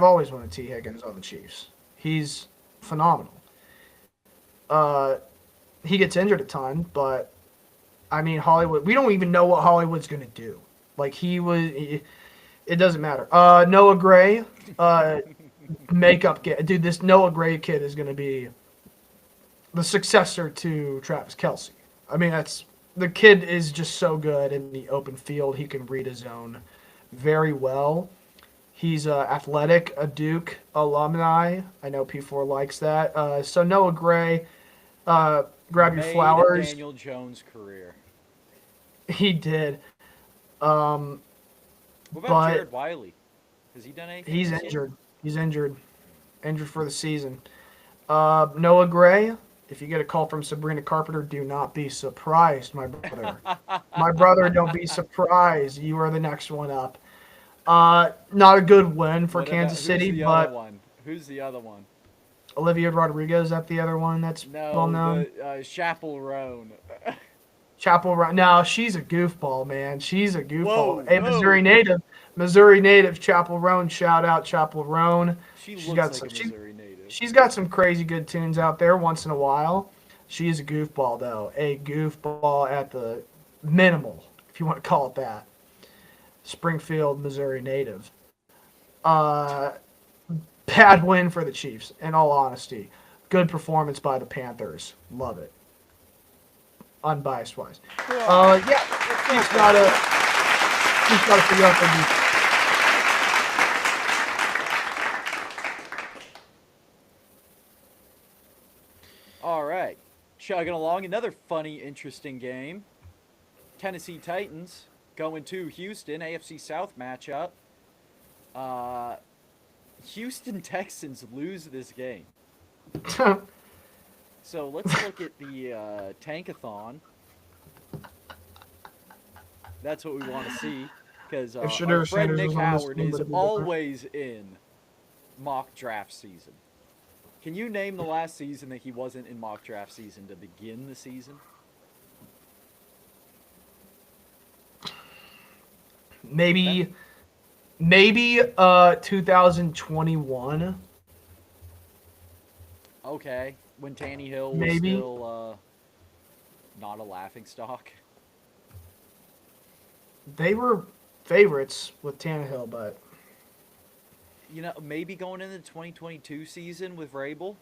always wanted T. Higgins on the Chiefs. He's phenomenal. He gets injured a ton, but I mean, Hollywood. We don't even know what Hollywood's going to do. Like it doesn't matter. Noah Gray, makeup kid. Dude, this Noah Gray kid is going to be the successor to Travis Kelce. I mean, the kid is just so good in the open field. He can read his zone very well. He's athletic, a Duke alumni. I know P4 likes that. So Noah Gray, grab your flowers. Daniel Jones' career. He did. What about Jared Wiley? Has he done anything? He's injured. He's injured. Injured for the season. Noah Gray, if you get a call from Sabrina Carpenter, do not be surprised, my brother. My brother, don't be surprised. You are the next one up. Not a good win for Kansas City, but Who's the other one? Olivia Rodrigo, is that the other one that's well known? No, Chapel Roan. Chapel Roan. No, she's a goofball, man. She's a goofball. Whoa. Missouri native, Chapel Roan. Shout out Chapel Roan. She's got like a Missouri native. She's got some crazy good tunes out there once in a while. She is a goofball, though. A goofball at the minimal, if you want to call it that. Springfield, Missouri native. Bad win for the Chiefs, in all honesty. Good performance by the Panthers. Love it. Unbiased wise. Chiefs gotta figure out their defense. All right. Chugging along. Another funny, interesting game. Tennessee Titans going to Houston, AFC South matchup. Houston Texans lose this game. So let's look at the Tankathon. That's what we want to see. Because our friend Nick Howard is always in mock draft season. Can you name the last season that he wasn't in mock draft season to begin the season? Maybe 2021. Okay, when Tannehill was still not a laughingstock. They were favorites with Tannehill, but maybe going into the 2022 season with Vrabel.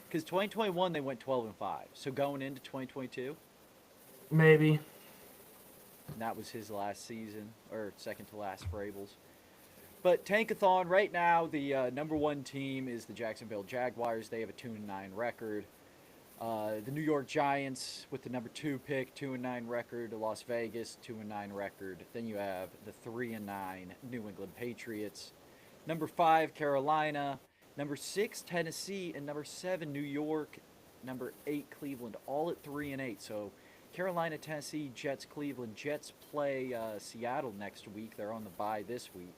Because 2021 they went 12-5. So going into 2022. Maybe. And that was his last season, or second to last for Abels. But Tankathon, right now, the number one team is the Jacksonville Jaguars. They have a 2-9 record. The New York Giants with the number 2 pick, 2-9 record. Las Vegas, 2-9 record. Then you have the 3-9 New England Patriots. Number 5, Carolina. Number 6, Tennessee. And number 7, New York. Number 8, Cleveland. All at 3-8. So Carolina, Tennessee, Jets, Cleveland. Jets play Seattle next week. They're on the bye this week.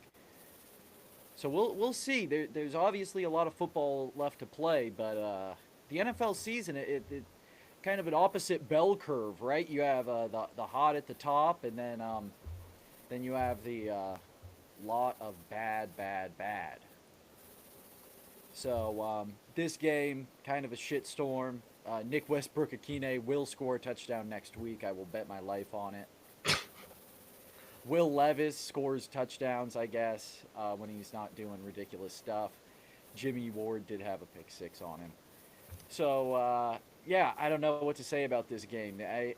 So we'll see. There's obviously a lot of football left to play, but the NFL season, it kind of an opposite bell curve, right? You have the hot at the top, and then you have the lot of bad. So this game, kind of a shitstorm. Nick Westbrook-Akine will score a touchdown next week. I will bet my life on it. Will Levis scores touchdowns, I guess, when he's not doing ridiculous stuff. Jimmy Ward did have a pick 6 on him. So, yeah, I don't know what to say about this game. The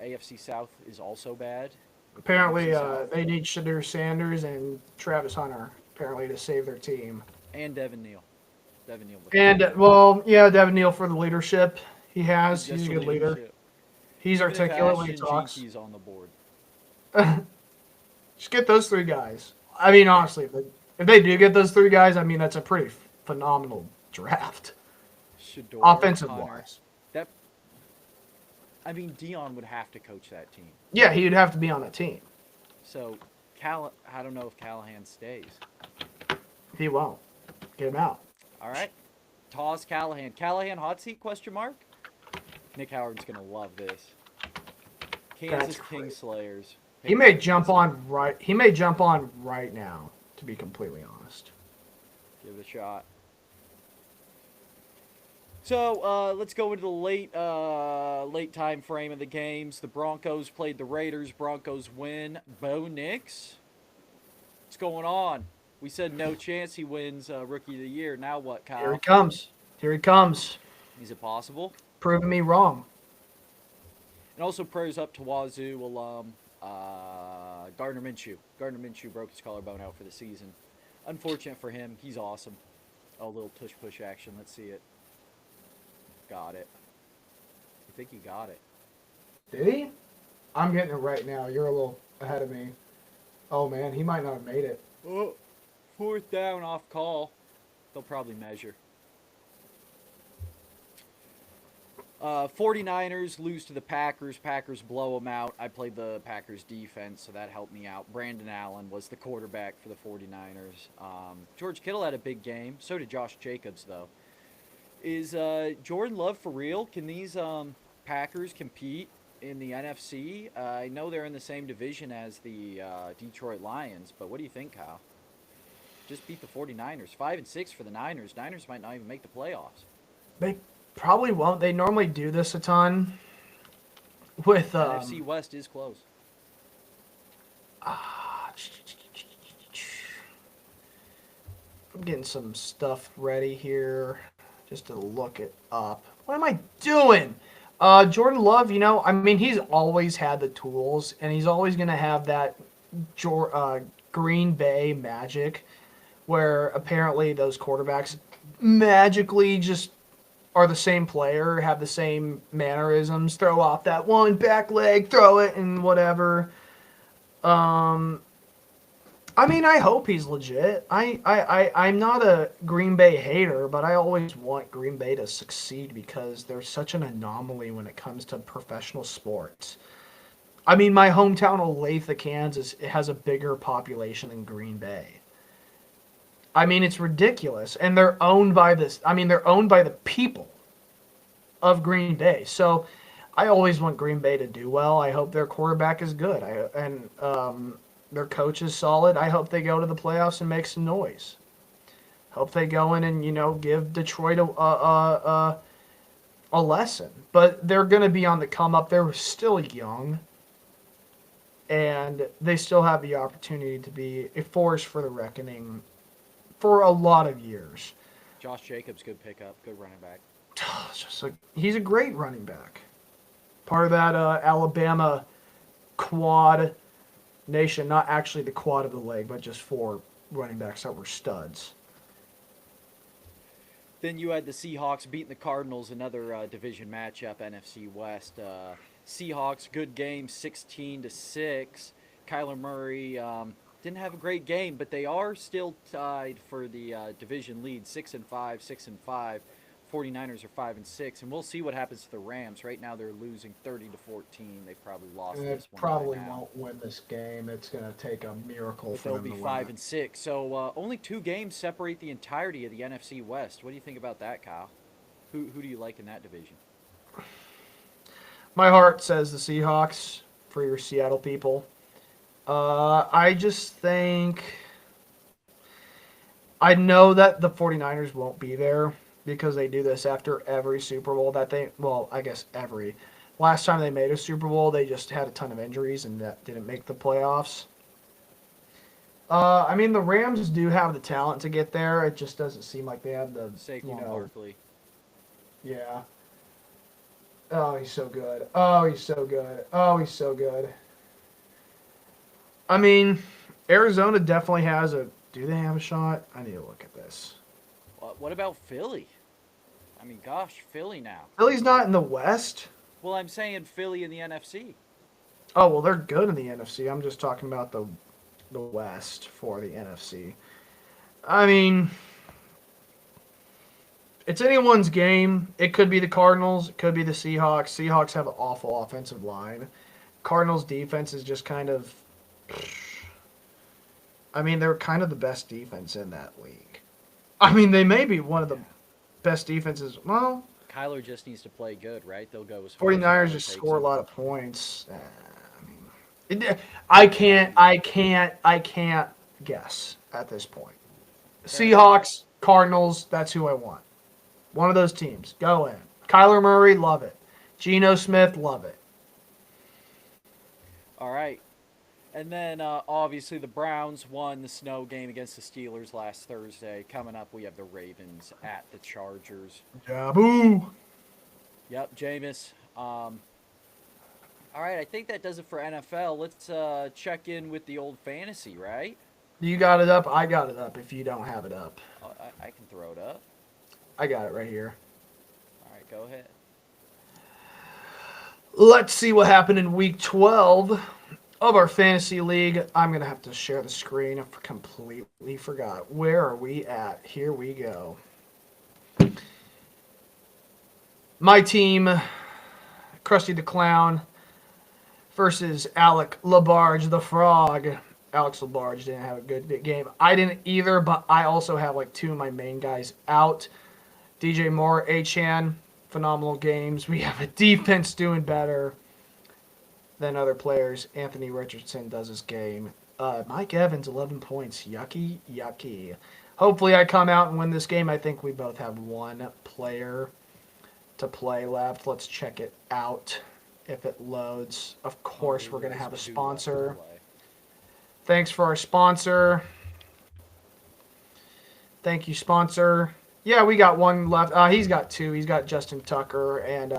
AFC South is also bad. Apparently, they need Shadur Sanders and Travis Hunter, apparently, to save their team. And Devin Neal. And, well, yeah, Devin Neal for the leadership he has. He's a good leader. He's articulate when he talks. He's on the board. Just get those 3 guys. I mean, honestly, if they do get those 3 guys, I mean, that's a pretty phenomenal draft. Shador, offensive-wise. I mean, Dion would have to coach that team. Yeah, he'd have to be on that team. So, I don't know if Callahan stays. He won't. Get him out. All right. Toss Callahan. Callahan hot seat, question mark? Nick Howard's going to love this. Kansas Kingslayers. He may jump on right now, to be completely honest. Give it a shot. So let's go into the late time frame of the games. The Broncos played the Raiders. Broncos win. Bo Nix, what's going on? We said no chance he wins Rookie of the Year. Now what, Kyle? Here he comes. Is it possible? Proving me wrong. And also prayers up to Wazoo alum Gardner Minshew. Gardner Minshew broke his collarbone out for the season. Unfortunate for him. He's awesome. Oh, a little tush-push action. Let's see it. Got it. I think he got it. Did he? I'm getting it right now. You're a little ahead of me. Oh, man. He might not have made it. Oh, 4th down off call. They'll probably measure. 49ers lose to the Packers. Packers blow them out. I played the Packers defense, so that helped me out. Brandon Allen was the quarterback for the 49ers. George Kittle had a big game. So did Josh Jacobs, though. Is Jordan Love for real? Can these Packers compete in the NFC? I know they're in the same division as the Detroit Lions, but what do you think, Kyle? Just beat the 49ers. 5-6 for the Niners. Niners might not even make the playoffs. They probably won't. They normally do this a ton. With NFC West is close. I'm getting some stuff ready here just to look it up. What am I doing? Jordan Love, I mean, he's always had the tools, and he's always going to have that Green Bay magic where apparently those quarterbacks magically just are the same player, have the same mannerisms, throw off that one back leg, throw it, and whatever. I mean, I hope he's legit. I'm not a Green Bay hater, but I always want Green Bay to succeed because they're such an anomaly when it comes to professional sports. I mean, my hometown, Olathe, Kansas, it has a bigger population than Green Bay. I mean, it's ridiculous. And they're owned by they're owned by the people of Green Bay. So I always want Green Bay to do well. I hope their quarterback is good. Their coach is solid. I hope they go to the playoffs and make some noise. Hope they go in and, give Detroit a lesson. But they're going to be on the come up. They're still young. And they still have the opportunity to be a force for the reckoning for a lot of years. Josh Jacobs, good pickup. Good running back. He's a great running back. Part of that Alabama quad nation, not actually the quad of the leg, but just 4 running backs that were studs. Then you had the Seahawks beating the Cardinals, another division matchup, NFC West. Seahawks, good game, 16-6. Kyler Murray didn't have a great game, but they are still tied for the division lead, 6-5, 6-5. 49ers are 5-6, and we'll see what happens to the Rams. Right now, they're losing 30-14. They probably lost It this one probably by now. won't win this game. It's going to take a miracle But for they'll them be to win five it. and six. So only 2 games separate the entirety of the NFC West. What do you think about that, Kyle? Who do you like in that division? My heart says the Seahawks for your Seattle people. I just think I know that the 49ers won't be there because they do this after every Super Bowl that they, well, I guess every. Last time they made a Super Bowl, they just had a ton of injuries and that didn't make the playoffs. I mean, the Rams do have the talent to get there. It just doesn't seem like they have the, Saquon Barkley. Yeah. Oh, he's so good. Oh, he's so good. Oh, he's so good. I mean, Arizona definitely has a. Do they have a shot? I need to look at this. What about Philly? I mean, gosh, Philly now. Philly's not in the West. Well, I'm saying Philly in the NFC. Oh well, they're good in the NFC. I'm just talking about the West for the NFC. I mean, it's anyone's game. It could be the Cardinals. It could be the Seahawks. Seahawks have an awful offensive line. Cardinals defense is just kind of. I mean, they're kind of the best defense in that league. I mean, they may be one of the best defenses. Well, Kyler just needs to play good, right? They'll go as far as 49ers Kyler just takes score a them. lot of points. I can't guess at this point. Seahawks, Cardinals, that's who I want. One of those teams. Go in. Kyler Murray, love it. Geno Smith, love it. All right. And then obviously the Browns won the snow game against the Steelers last Thursday. Coming up, we have the Ravens at the Chargers. Jaboo. Yep, Jameis. All right, I think that does it for NFL. Let's check in with the old fantasy, right? You got it up? I got it up if you don't have it up. I can throw it up. I got it right here. All right, go ahead. Let's see what happened in week 12 of our fantasy league. I'm going to have to share the screen. I completely forgot. Where are we at? Here we go. My team, Krusty the Clown versus Alec Labarge the Frog. Alex Labarge didn't have a good game. I didn't either, but I also have like 2 of my main guys out. DJ Moore, Achan, phenomenal games. We have a defense doing better than other players. Anthony Richardson does his game. Mike Evans, 11 points. Yucky, yucky. Hopefully I come out and win this game. I think we both have 1 player to play left. Let's check it out if it loads. Of course, we're going to have a sponsor. Thanks for our sponsor. Thank you, sponsor. Yeah, we got 1 left. He's got 2. He's got Justin Tucker and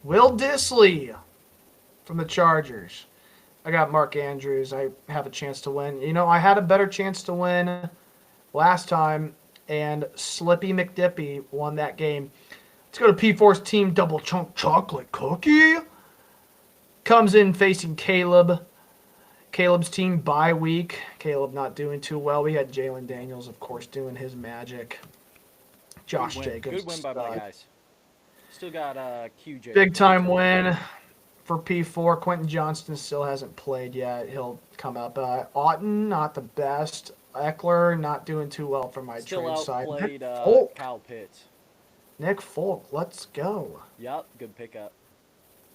Will Disley from the Chargers. I got Mark Andrews. I have a chance to win. You know, I had a better chance to win last time, and Slippy McDippy won that game. Let's go to P4's team. Double Chunk Chocolate Cookie comes in facing Caleb. Caleb's team bye week. Caleb not doing too well. We had Jalen Daniels, of course, doing his magic. Josh Jacobs. Good win by my guys. Still got QJ. Big time win for P4. Quentin Johnston still hasn't played yet. He'll come up. Otten, not the best. Eckler, not doing too well for my still trade side. outplayed Kyle Pitts. Nick Folk, let's go. Yep, good pickup.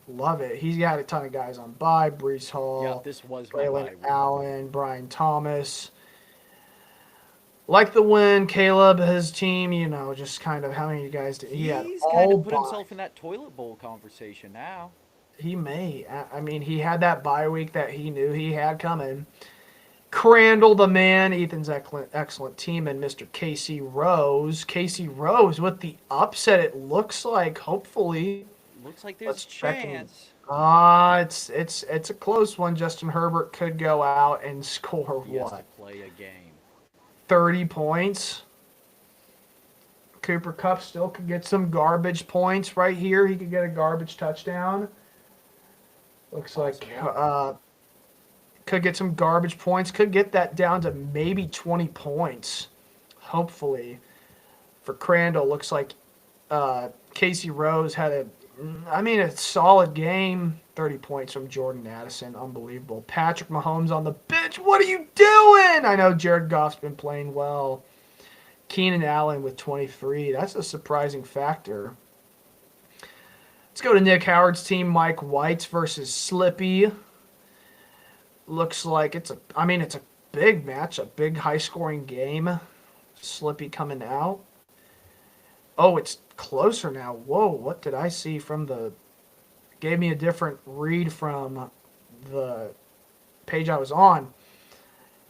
Love it. He's got a ton of guys on bye. Brees Hall. Yep, this was my Braylon bye week. Allen, Brian Thomas. Like the win, Caleb, his team, you know, just kind of how many guys did he had He's all kind of put bye. himself in that toilet bowl conversation now. He may. I mean, he had that bye week that he knew he had coming. Crandall, the man, Ethan's excellent team, and Mr. Casey Rose. Casey Rose with the upset, it looks like, hopefully. Looks like there's a chance. It's a close one. Justin Herbert could go out and score He has what? to play a game. 30 points. Cooper Kupp still could get some garbage points right here. He could get a garbage touchdown. Looks like Possible. could get some garbage points. Could get that down to maybe 20 points. Hopefully. For Crandall, looks like Casey Rose had a solid game. 30 points from Jordan Addison. Unbelievable. Patrick Mahomes on the bench. What are you doing? I know Jared Goff's been playing well. Keenan Allen with 23. That's a surprising factor. Let's go to Nick Howard's team. Mike White's versus Slippy. Looks like it's a big match, a big high scoring game. Slippy coming out. Oh, it's closer now. Whoa, what did I see from the... Gave me a different read from the page I was on.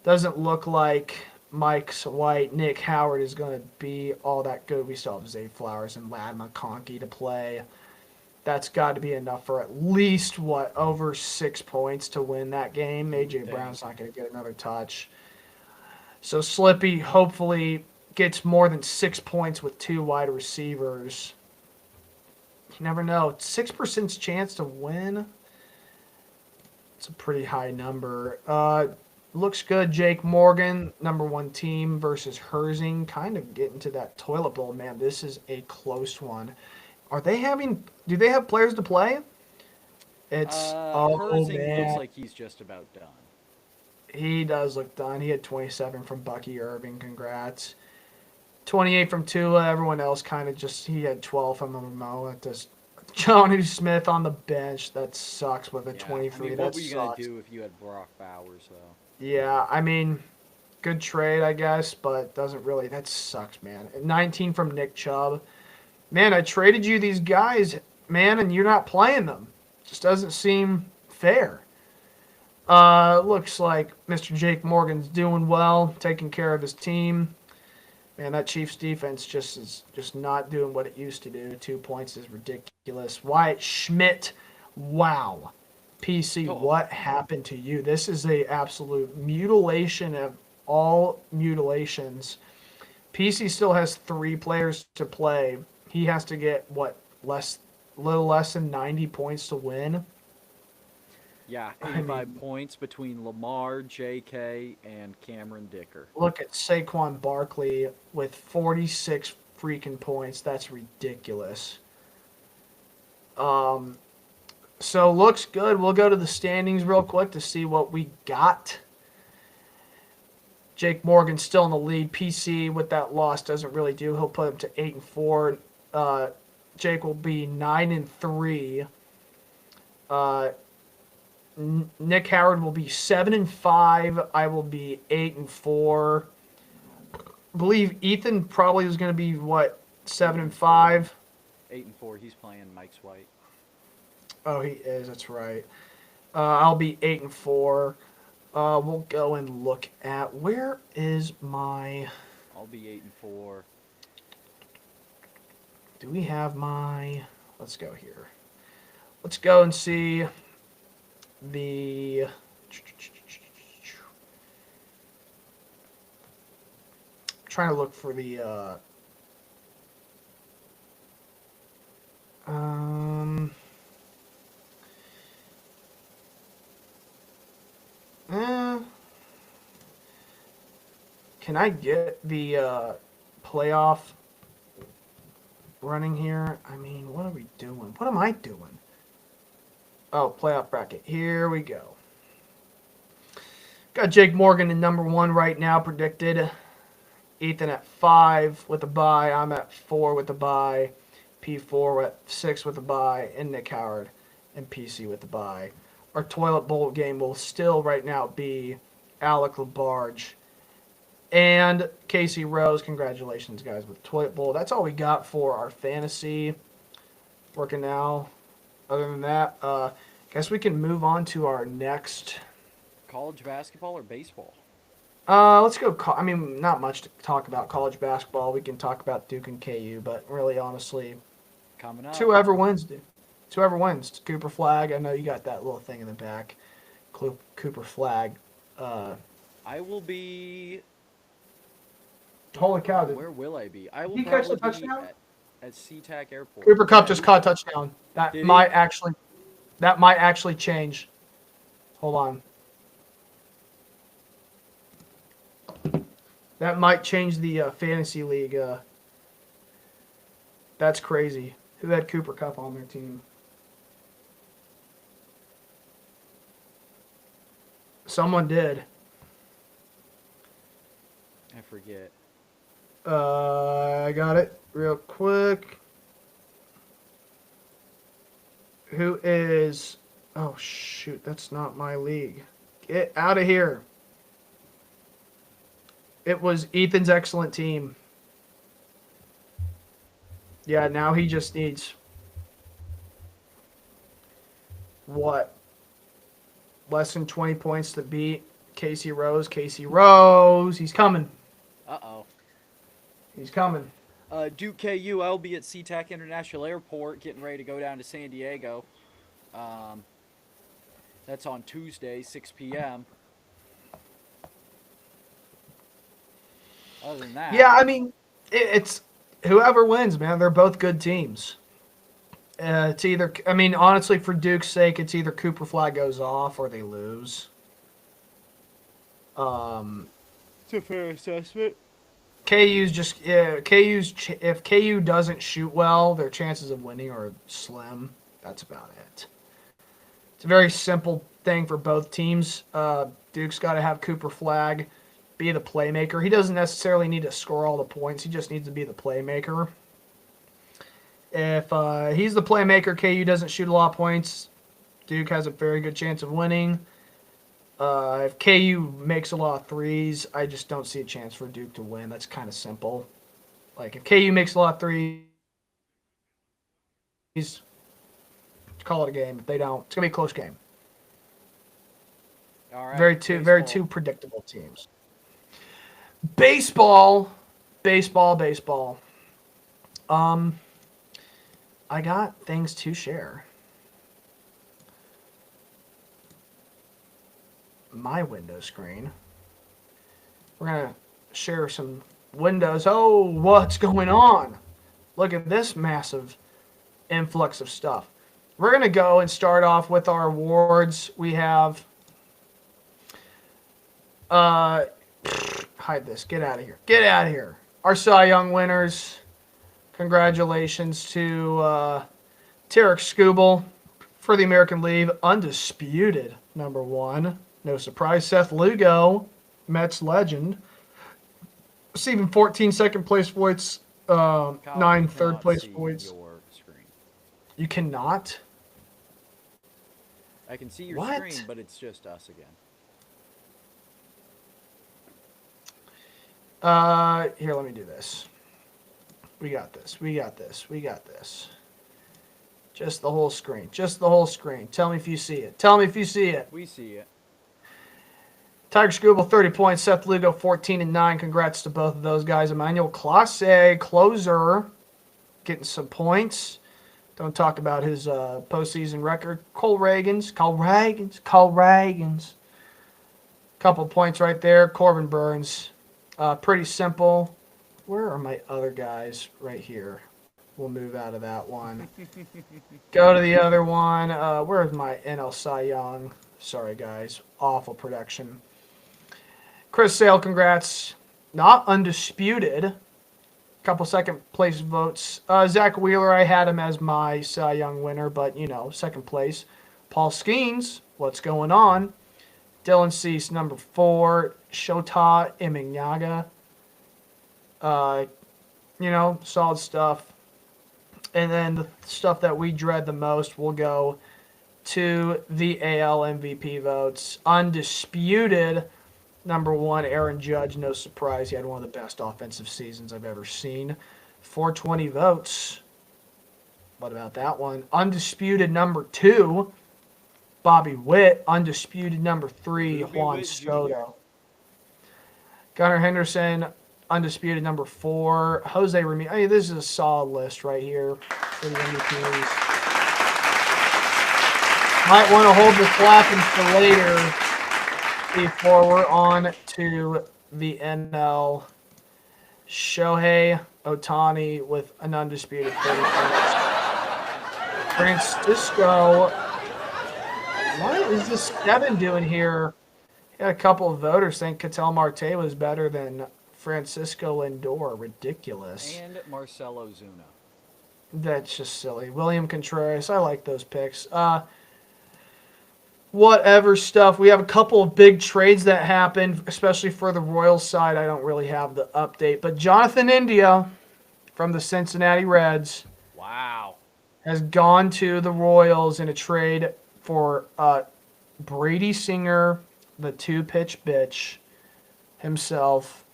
Doesn't look like Mike's White, Nick Howard is going to be all that good. We still have Zay Flowers and Lad McConkey to play. That's got to be enough for at least, over 6 points to win that game. A.J. Brown's not going to get another touch. So Slippy hopefully gets more than 6 points with 2 wide receivers. You never know. 6% chance to win. It's a pretty high number. Looks good. Jake Morgan, number 1 team versus Herzing. Kind of getting to that toilet bowl. Man, this is a close one. Do they have players to play? Herzing looks like he's just about done. He does look done. He had 27 from Bucky Irving. Congrats. 28 from Tua. Everyone else he had 12 from Momoa. Johnny Smith on the bench. That sucks with a 23. What were you going to do if you had Brock Bowers, though? Yeah, good trade, I guess, but doesn't really. That sucks, man. 19 from Nick Chubb. Man, I traded you these guys, man, and you're not playing them. Just doesn't seem fair. Looks like Mr. Jake Morgan's doing well, taking care of his team. Man, that Chiefs defense is not doing what it used to do. 2 points is ridiculous. Wyatt Schmidt, wow. PC, What happened to you? This is a absolute mutilation of all mutilations. PC still has 3 players to play. He has to get little less than 90 points to win. Yeah, 85 points between Lamar, J.K., and Cameron Dicker. Look at Saquon Barkley with 46 freaking points. That's ridiculous. So looks good. We'll go to the standings real quick to see what we got. Jake Morgan still in the lead. PC with that loss doesn't really do. He'll put him to 8-4. Jake will be 9-3. Nick Howard will be 7-5. I will be 8-4. I believe Ethan probably is going to be 7-5. 8-4. He's playing Mike's White. Oh, he is. That's right. I'll be 8-4. We'll go and look at where is my. I'll be 8-4. Do we have my? Let's go here. Let's go and see the. Trying to look for the. Can I get the playoff running here? What are we doing? What am I doing? Oh, playoff bracket. Here we go. Got Jake Morgan in number 1 right now predicted. Ethan at 5 with a bye. I'm at 4 with a bye. P4 at 6 with a bye. And Nick Howard and PC with a bye. Our toilet bowl game will still right now be Alec LaBarge and Casey Rose. Congratulations, guys, with toilet bowl. That's all we got for our fantasy working now. Other than that, guess we can move on to our next. College basketball or baseball? Let's go. Not much to talk about college basketball. We can talk about Duke and KU, but really, honestly, Coming up. whoever wins, dude. It's whoever wins. Cooper flag. I know you got that little thing in the back. Cooper flag. I will be. Holy cow! Where will I be? I will Did he catch probably the be touchdown? at SeaTac Airport. Cooper Cup Yeah. just caught a touchdown. That Did might he? actually. That might actually change. Hold on. That might change the fantasy league. That's crazy. Who had Cooper Cup on their team? Someone did. I forget. I got it real quick. Who is... Oh, shoot. That's not my league. Get out of here. It was Ethan's excellent team. Yeah, now he just needs... What? Less than 20 points to beat Casey Rose. Casey Rose. He's coming. Uh-oh. He's coming. Duke KU, I'll be at SeaTac International Airport getting ready to go down to San Diego. That's on Tuesday, 6 p.m. Other than that... Yeah, I mean, it's whoever wins, man. They're both good teams. It's either, I mean, honestly, for Duke's sake, it's either Cooper flag goes off or they lose. It's a fair assessment. KU's just, yeah, if KU doesn't shoot well, their chances of winning are slim. That's about it. It's a very simple thing for both teams. Duke's got to have Cooper flag be the playmaker. He doesn't necessarily need to score all the points. He just needs to be the playmaker. If he's the playmaker, KU doesn't shoot a lot of points, Duke has a very good chance of winning. If KU makes a lot of threes, I just don't see a chance for Duke to win. That's kind of simple. Like, if KU makes a lot of threes, call it a game. If they don't, it's going to be a close game. All right. Very two predictable teams. Baseball. I got things to share. My window screen. We're going to share some windows. Oh, what's going on? Look at this massive influx of stuff. We're going to go and start off with our awards. We have... hide this. Get out of here. Get out of here. Our Cy Young winners. Congratulations to Tarek Skubal for the American League. Undisputed #1. No surprise. Seth Lugo, Mets legend. Receiving 14 second place points, 9 third place points. Your screen. You cannot? I can see your What? screen, but it's just us again. Here, let me do this. We got this. Just the whole screen. Tell me if you see it. We see it. Tiger Scooble, 30 points. Seth Lugo, 14 and 9. Congrats to both of those guys. Emmanuel Clase, closer, getting some points. Don't talk about his postseason record. Cole Reagans. Couple points right there. Corbin Burns. Pretty simple. Where are my other guys? Right here. We'll move out of that one. Go to the other one. Where's my NL Cy Young? Sorry, guys. Awful production. Chris Sale, congrats. Not undisputed. Couple second place votes. Zach Wheeler, I had him as my Cy Young winner, but, you know, second place. Paul Skeens, what's going on? Dylan Cease, #4. Shota Iminyaga. You know, solid stuff. And then the stuff that we dread the most will go to the AL MVP votes. Undisputed #1, Aaron Judge. No surprise. He had one of the best offensive seasons I've ever seen. 420 votes. What about that one? Undisputed #2, Bobby Witt. Undisputed #3, Juan Soto. Gunnar Henderson. Undisputed #4, Jose Ramirez. I mean, this is a solid list right here for the MVPs. Might want to hold the clapping for later before we're on to the NL. Shohei Ohtani with an undisputed 30 points. Francisco, what is this 7 doing here? Had a couple of voters think Ketel Marte was better than Francisco Lindor. Ridiculous. And Marcelo Zuna. That's just silly. William Contreras, I like those picks. Whatever stuff. We have a couple of big trades that happened, especially for the Royals side. I don't really have the update. But Jonathan India from the Cincinnati Reds has gone to the Royals in a trade for Brady Singer, the 2-pitch bitch himself.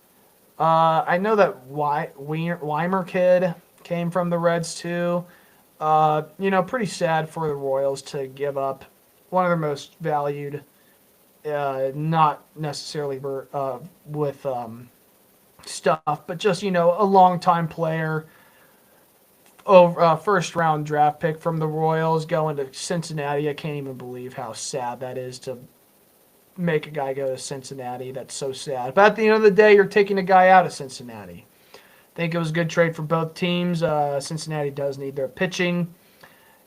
I know that Weimer kid came from the Reds too. Pretty sad for the Royals to give up one of their most valued, not necessarily with stuff, but just, a long-time player, first-round draft pick from the Royals going to Cincinnati. I can't even believe how sad that is to make a guy go to Cincinnati. That's so sad. But at the end of the day, you're taking a guy out of Cincinnati. I think it was a good trade for both teams. Cincinnati does need their pitching.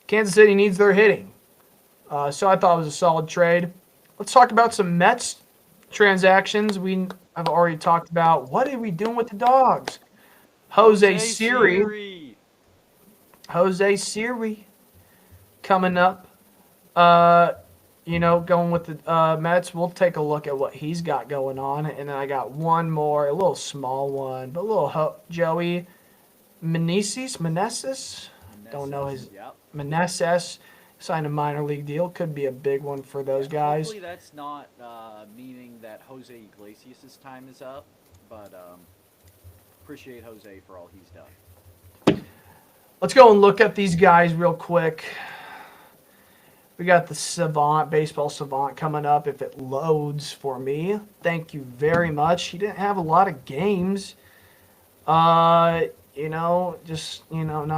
Kansas City needs their hitting. So I thought it was a solid trade. Let's talk about some Mets transactions. We have already talked about what are we doing with the dogs. Jose Siri coming up. Going with the Mets. We'll take a look at what he's got going on. And then I got one more, a little small one, but a little Joey Meneses. Don't know his Meneses. Signed a minor league deal. Could be a big one for those guys. Hopefully that's not meaning that Jose Iglesias' time is up, but appreciate Jose for all he's done. Let's go and look at these guys real quick. We got the baseball savant coming up if it loads for me. Thank you very much. He didn't have a lot of games. Not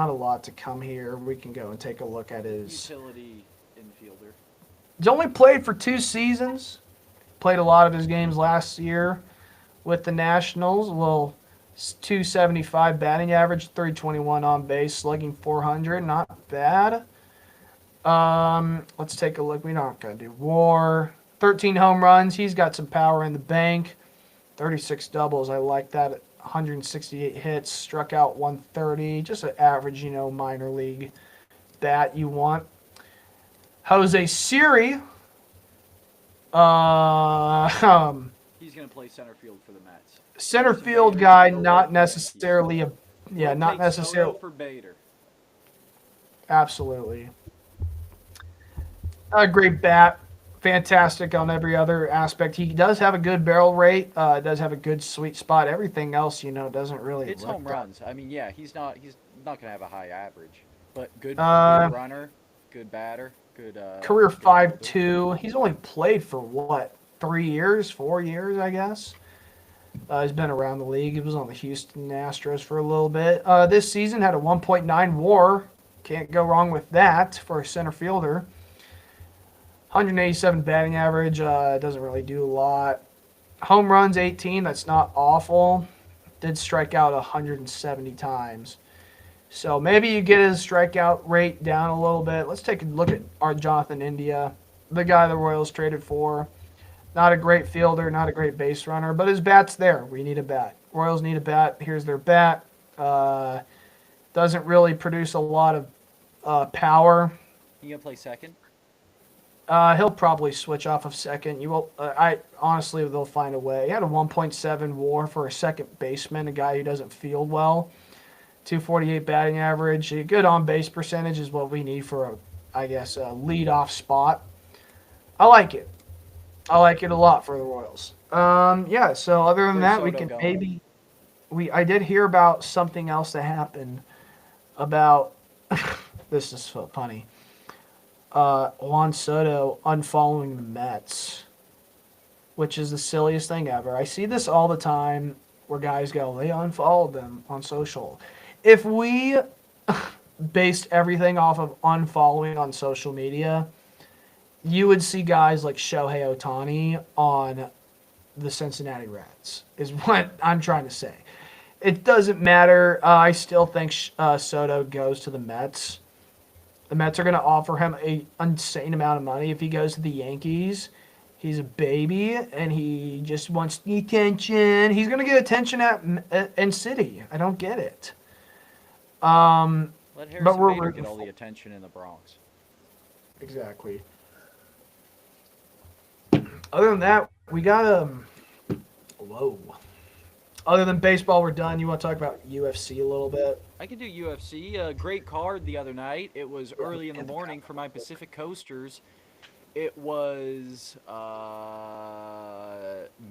a lot to come here. We can go and take a look at his utility infielder. He's only played for 2 seasons. Played a lot of his games last year with the Nationals. Well, 275 batting average, 321 on base, slugging 400. Not bad. Let's take a look. We're not going to do WAR. 13 home runs. He's got some power in the bank. 36 doubles. I like that. 168 hits. Struck out 130. Just an average, minor league bat you want. Jose Siri. He's going to play center field for the Mets. Center field guy, not necessarily not necessarily. For Bader. Absolutely. A great bat. Fantastic on every other aspect. He does have a good barrel rate. Does have a good sweet spot. Everything else, doesn't really. It's home runs. I mean, yeah, he's not going to have a high average, but good runner, good batter, good. Career 5.2. He's only played for what, 4 years, I guess. He's been around the league. He was on the Houston Astros for a little bit. This season had a 1.9 WAR. Can't go wrong with that for a center fielder. 187 batting average. Doesn't really do a lot. Home runs 18. That's not awful. Did strike out 170 times. So maybe you get his strikeout rate down a little bit. Let's take a look at our Jonathan India, the guy the Royals traded for. Not a great fielder, not a great base runner, but his bat's there. We need a bat. Royals need a bat. Here's their bat. Doesn't really produce a lot of power. You gonna play second? He'll probably switch off of second. Honestly, they'll find a way. He had a 1.7 WAR for a second baseman, a guy who doesn't field well. 248 batting average. A good on-base percentage is what we need for a lead-off spot. I like it. I like it a lot for the Royals. So other than that, we can maybe... I did hear about something else that happened about... This is so funny. Juan Soto unfollowing the Mets, which is the silliest thing ever. I see this all the time where guys go, they unfollowed them on social. If we based everything off of unfollowing on social media, you would see guys like Shohei Ohtani on the Cincinnati Reds, is what I'm trying to say. It doesn't matter. I still think Soto goes to the Mets. The Mets are going to offer him a insane amount of money if he goes to the Yankees. He's a baby, and he just wants the attention. He's going to get attention in City. I don't get it. Let But Harrison we're Bader rooting get all for the attention in the Bronx. exactly. Other than that, we got whoa. Other than baseball, we're done. You want to talk about UFC a little bit? I could do UFC. Great card the other night. It was Yeah, early in the get the morning crap for my Pacific Coasters. It was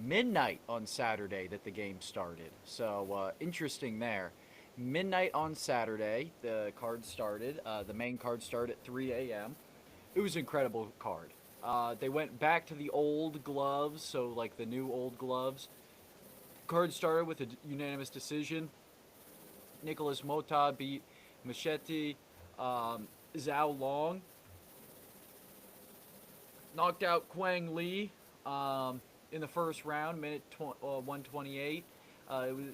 midnight on Saturday that the game started. So interesting there. Midnight on Saturday, the card started. The main card started at 3 a.m. It was an incredible card. They went back to the old gloves, so like the new old gloves. Card started with a unanimous decision. Nicholas Mota beat Machete. Zhao Long knocked out Quang Li in the first round, minute 128.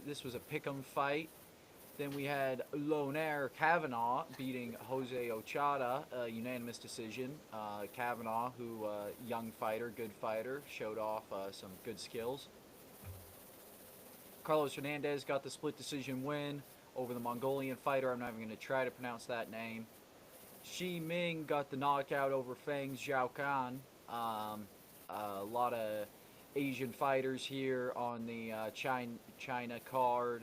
This was a pick'em fight. Then we had Lonair Kavanaugh beating Jose Ochada, unanimous decision. Kavanaugh, who young fighter, good fighter, showed off some good skills. Carlos Hernandez got the split decision win over the Mongolian fighter. I'm not even going to try to pronounce that name. Shi Ming got the knockout over Feng Zhaokan. A lot of Asian fighters here on the China card.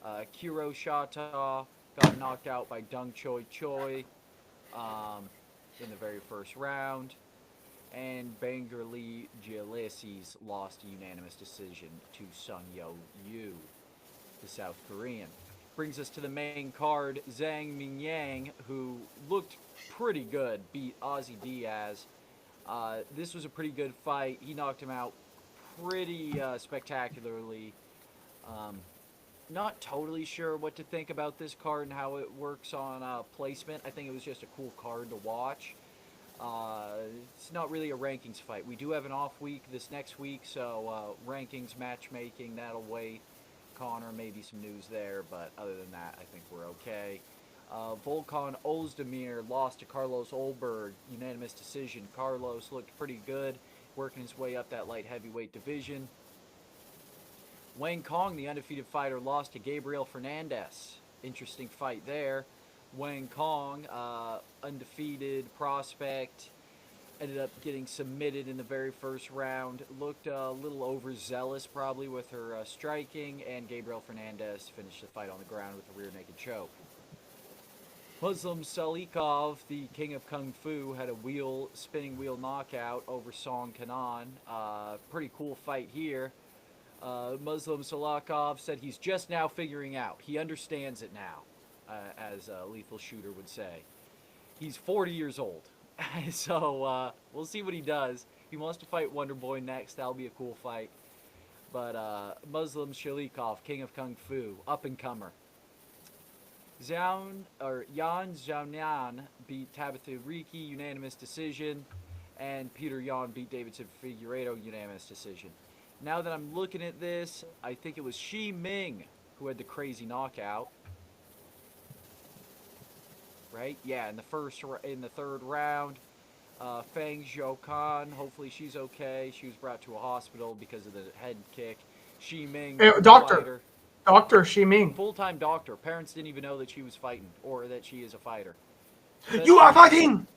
Kiro Shata got knocked out by Deng Choi Choi in the very first round. And Bangerly Gialesis lost a unanimous decision to Sung Yo Yu, the South Korean. Brings us to the main card. Zhang Mingyang, who looked pretty good, beat Ozzy Diaz. This was a pretty good fight. He knocked him out pretty spectacularly. Not totally sure what to think about this card and how it works on placement. I think it was just a cool card to watch. It's not really a rankings fight. We do have an off week this next week, so rankings, matchmaking, that'll wait. Connor, maybe some news there, but other than that, I think we're okay. Volkan Ozdemir lost to Carlos Olberg, unanimous decision. Carlos looked pretty good, working his way up that light heavyweight division. Wang Kong, the undefeated fighter, lost to Gabriel Fernandez. Interesting fight there. Wang Kong, undefeated prospect, ended up getting submitted in the very first round. Looked a little overzealous probably with her striking, and Gabriel Fernandez finished the fight on the ground with a rear naked choke. Muslim Salikov, the king of Kung Fu, had a spinning wheel knockout over Song Kanan. Pretty cool fight here. Muslim Salikov said he's just now figuring out. He understands it now. As a lethal shooter would say. He's 40 years old. So we'll see what he does. He wants to fight Wonder Boy next. That'll be a cool fight. But Muslim Shalikov, king of Kung Fu, up and comer. Yan Zhaonian beat Tabitha Riki, unanimous decision. And Peter Yan beat Davidson Figueiredo, unanimous decision. Now that I'm looking at this, I think it was Shi Ming who had the crazy knockout. Right? Yeah, in the third round, Feng Zhaokan, hopefully she's okay. She was brought to a hospital because of the head kick. Shi Ming, Doctor Shi Ming. Full-time doctor. Parents didn't even know that she was fighting or that she is a fighter. So You are fighting!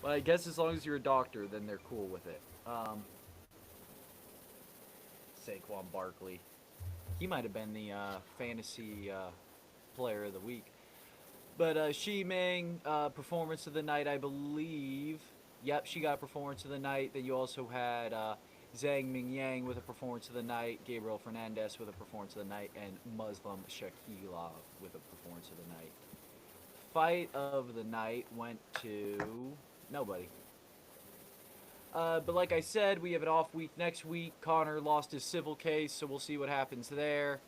Well, I guess as long as you're a doctor, then they're cool with it. Saquon Barkley. He might have been the fantasy player of the week. But Shi Ming, performance of the night, I believe. Yep, she got performance of the night. Then you also had Zhang Mingyang with a performance of the night, Gabriel Fernandez with a performance of the night, and Muslim Shakilov with a performance of the night. Fight of the night went to nobody. But like I said, we have an off week next week. Connor lost his civil case, so we'll see what happens there.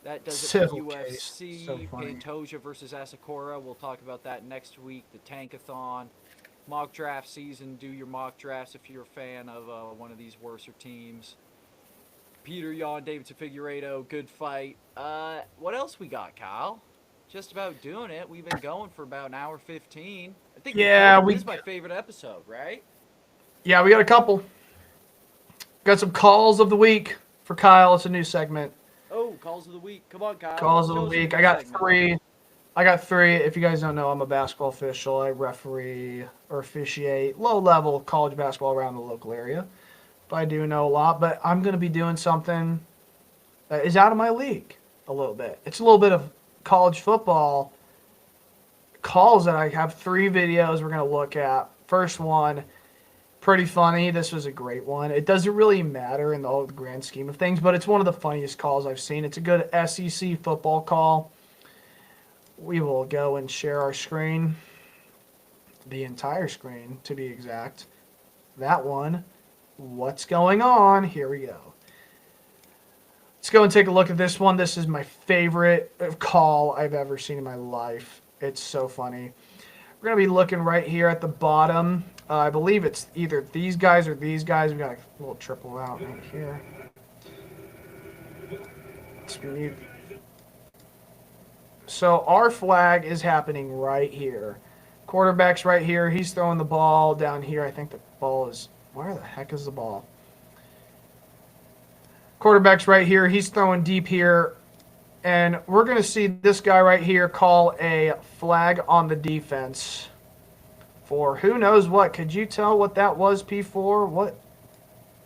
That does it for UFC. So Pantoja versus Asakura. We'll talk about that next week. The Tankathon. mock draft season. Do your mock drafts if you're a fan of one of these worser teams. Peter Yan, Davidson Figueiredo, good fight. What else we got, Kyle? Just about doing it. We've been going for about an hour 15. I think Yeah, this is my favorite episode, right? Yeah, we got a couple. Got some calls of the week for Kyle. It's a new segment. Oh, calls of the week. Come on, Kyle. Calls of the week. I got three. If you guys don't know, I'm a basketball official. I referee or officiate low-level college basketball around the local area. But I do know a lot. But I'm going to be doing something that is out of my league a little bit. It's a little bit of college football calls that I have 3 videos we're going to look at. First one, pretty funny. This was a great one. It doesn't really matter in the grand scheme of things, but it's one of the funniest calls I've seen. It's a good SEC football call. We will go and share our screen, the entire screen to be exact. That one. What's going on? Here we go. Let's go and take a look at this one. This is my favorite call I've ever seen in my life. It's so funny. We're going to be looking right here at the bottom. I believe it's either these guys or these guys. We got a little triple out right here. Let's mute. So our flag is happening right here. Quarterback's right here. He's throwing the ball down here. I think the ball is... Where the heck is the ball? Quarterback's right here. He's throwing deep here. And we're going to see this guy right here call a flag on the defense for who knows what. Could you tell what that was, P4? What?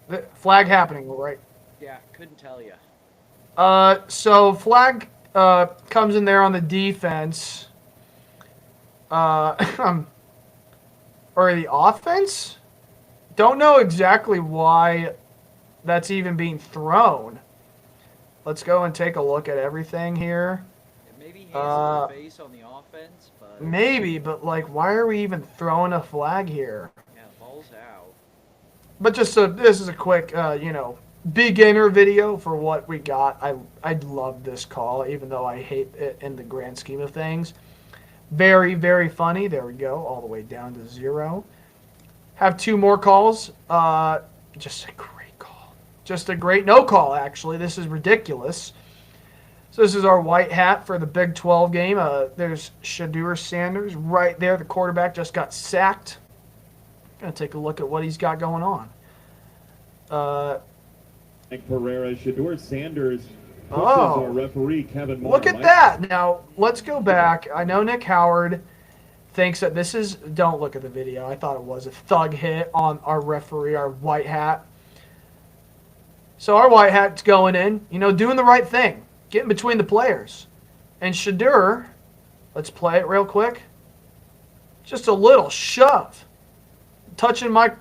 The flag happening, right? Yeah, couldn't tell you. So flag comes in there on the defense. Or the offense? Don't know exactly why that's even being thrown. Let's go and take a look at everything here. Yeah, maybe hands in the face on the offense, but... Maybe, but, like, why are we even throwing a flag here? Yeah, ball's out. But just so, this is a quick, beginner video for what we got. I love this call, even though I hate it in the grand scheme of things. Very, very funny. There we go, all the way down to 0. Have 2 more calls. Just a great call. Just a great no call, actually. This is ridiculous. So this is our white hat for the Big 12 game. There's Shedeur Sanders right there. The quarterback just got sacked. Going to take a look at what he's got going on. Pereira, Shedeur Sanders pushes our referee, Kevin Moore. Look at that. Now, let's go back. I know Nick Howard thinks that this is, don't look at the video. I thought it was a thug hit on our referee, our white hat. So our white hat's going in, doing the right thing, getting between the players. And Shedeur, let's play it real quick. Just a little shove. Touching my,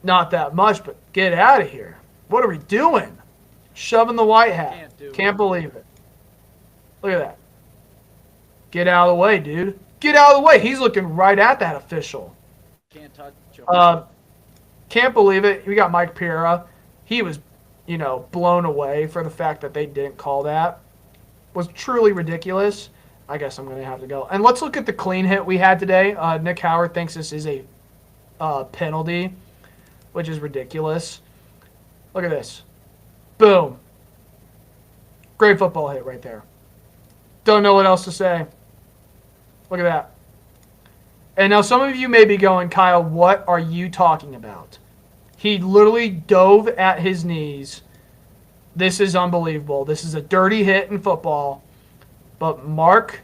not that much, but get out of here. What are we doing? Shoving the white hat. Can't believe it. Look at that. Get out of the way, dude. Get out of the way. He's looking right at that official. Can't touch him. Can't believe it. We got Mike Pereira. He was, blown away for the fact that they didn't call that. Was truly ridiculous. I guess I'm going to have to go. And let's look at the clean hit we had today. Nick Howard thinks this is a penalty, which is ridiculous. Look at this. Boom. Great football hit right there. Don't know what else to say. Look at that. And now some of you may be going, Kyle, what are you talking about? He literally dove at his knees. This is unbelievable. This is a dirty hit in football. But mark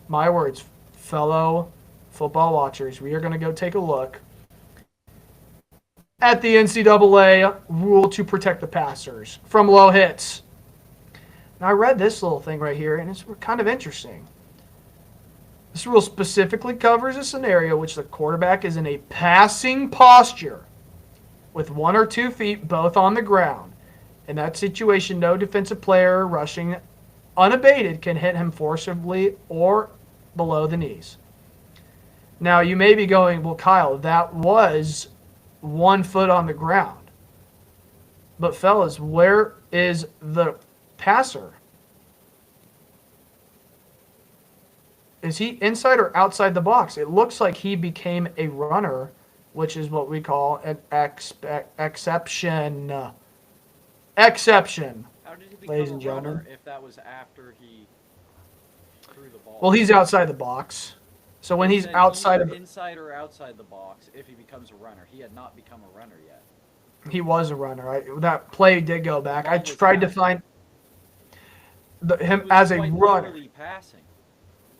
my words, fellow football watchers, we are going to go take a look at the NCAA rule to protect the passers from low hits. Now, I read this little thing right here, and it's kind of interesting. This rule specifically covers a scenario in which the quarterback is in a passing posture with 1 or 2 feet both on the ground. In that situation, no defensive player rushing unabated can hit him forcibly or below the knees. Now, you may be going, well, Kyle, that was 1 foot on the ground. But, fellas, where is the passer? Is he inside or outside the box? It looks like he became a runner, which is what we call an exception. Exception, How did he become ladies a and runner gentlemen. if that was after he threw the ball? Well, he's outside the box. So when He he's said outside either of, inside or outside the box if he becomes a runner. He had not become a runner yet. he was a runner. That play did go back. I Ball was tried to passing. find He him was as a quite runner, literally passing.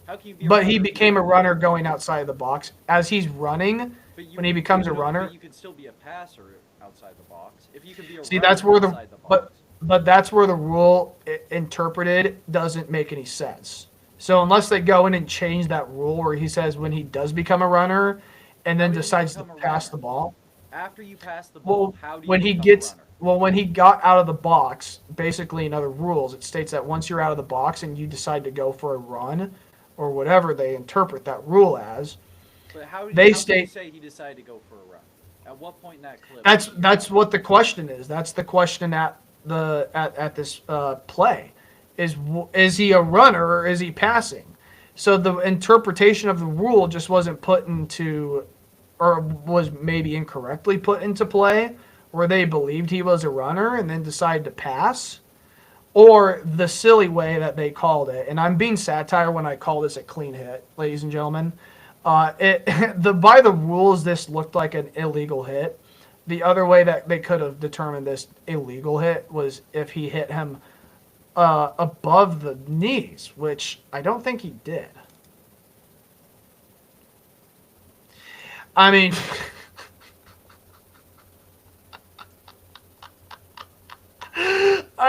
How can you be a but runner he if became a you're- runner going outside the box. As he's running, But you when he can- becomes a no, runner. But you can still be a passer outside the box. If you can be a See, runner that's where outside the box. but that's where the rule interpreted doesn't make any sense. So unless they go in and change that rule where he says when he does become a runner, and then How did he decides to become a pass runner? the ball. After you pass the ball, Well, how do you when he become gets a runner? when he got out of the box, basically in other rules, it states that once you're out of the box and you decide to go for a run, or whatever they interpret that rule as, But how did they how can you state- say he decided to go for a run? At what point in that clip? that's what the question is. That's the question at this play is he a runner or is he passing? So the interpretation of the rule just wasn't put into, or was maybe incorrectly put into play, where they believed he was a runner and then decided to pass, or the silly way that they called it. And I'm being satire when I call this a clean hit, ladies and gentlemen. By the rules, this looked like an illegal hit. The other way that they could have determined this illegal hit was if he hit him above the knees, which I don't think he did. I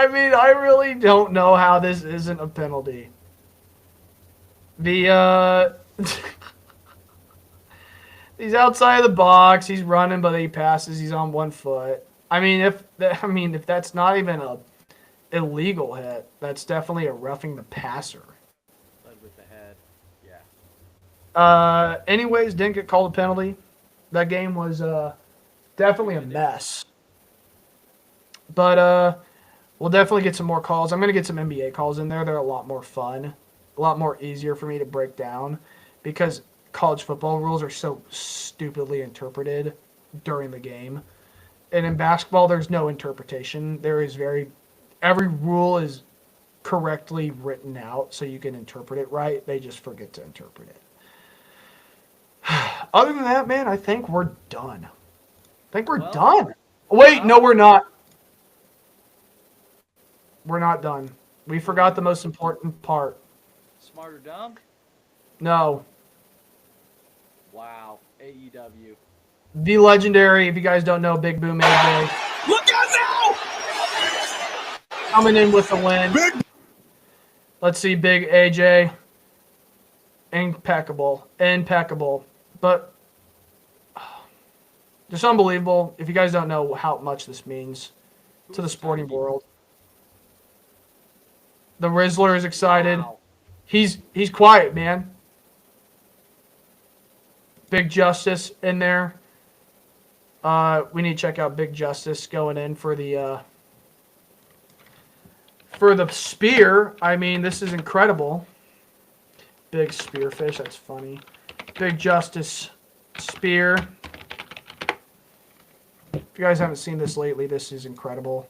mean, I really don't know how this isn't a penalty. He's outside of the box. He's running, but he passes. He's on one foot. If that's not even a illegal hit, that's definitely a roughing the passer. Led with the head. Yeah. Anyways, didn't get called a penalty. That game was definitely a mess. But we'll definitely get some more calls. I'm going to get some NBA calls in there. They're a lot more fun, a lot more easier for me to break down because college football rules are so stupidly interpreted during the game. And in basketball, there's no interpretation. Every rule is correctly written out so you can interpret it right. They just forget to interpret it. Other than that, man, I think we're done. Done. Wait, no, we're not. We're not done. We forgot the most important part. Smart or dumb? No. Wow. AEW. The legendary, if you guys don't know, Big Boom AJ. Look out now! Coming in with the win. Let's see, Big AJ. Impeccable. But just unbelievable. If you guys don't know how much this means to the sporting world. The Rizzler is excited. Wow. He's quiet, man. Big Justice in there. We need to check out Big Justice going in for the spear. This is incredible. Big spearfish, that's funny. Big Justice spear. If you guys haven't seen this lately, this is incredible.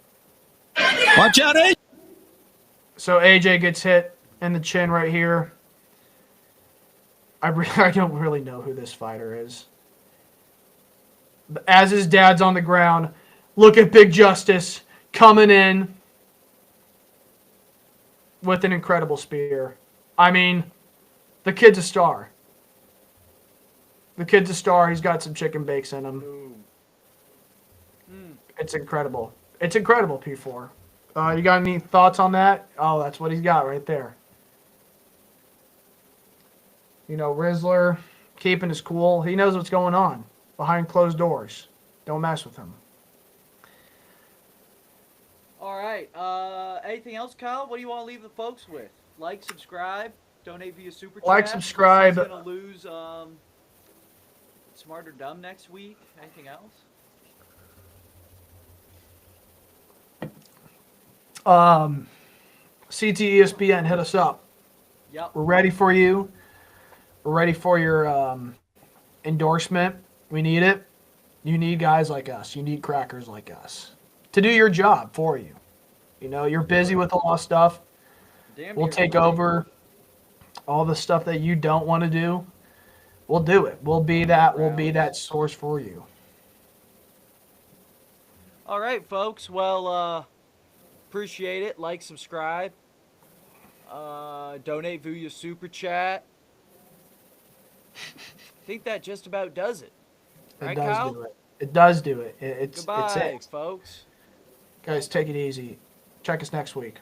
Watch out, AJ! So AJ gets hit in the chin right here. I don't really know who this fighter is. As his dad's on the ground, look at Big Justice coming in with an incredible spear. The kid's a star. He's got some chicken bakes in him. Boom. It's incredible. P4. You got any thoughts on that? Oh, that's what he's got right there. Rizzler keeping his cool. He knows what's going on behind closed doors. Don't mess with him. All right. Anything else, Kyle? What do you want to leave the folks with? Like, subscribe, donate via super chat. Like, subscribe. He's gonna lose Smart or Dumb next week. Anything else? CT ESPN, hit us up. Yep. We're ready for you. We're ready for your endorsement. We need it. You need guys like us. You need crackers like us to do your job for you. You know, you're busy with a lot of stuff. Damn We'll near take 40. over all the stuff that you don't want to do. We'll do it. We'll be that source for you. All right, folks. Well, appreciate it. Like, subscribe. Donate via super chat. I think that just about does it. It Right, does Kyle? do it. It does do it. It's Goodbye, it. folks. Guys, take it easy. Check us next week.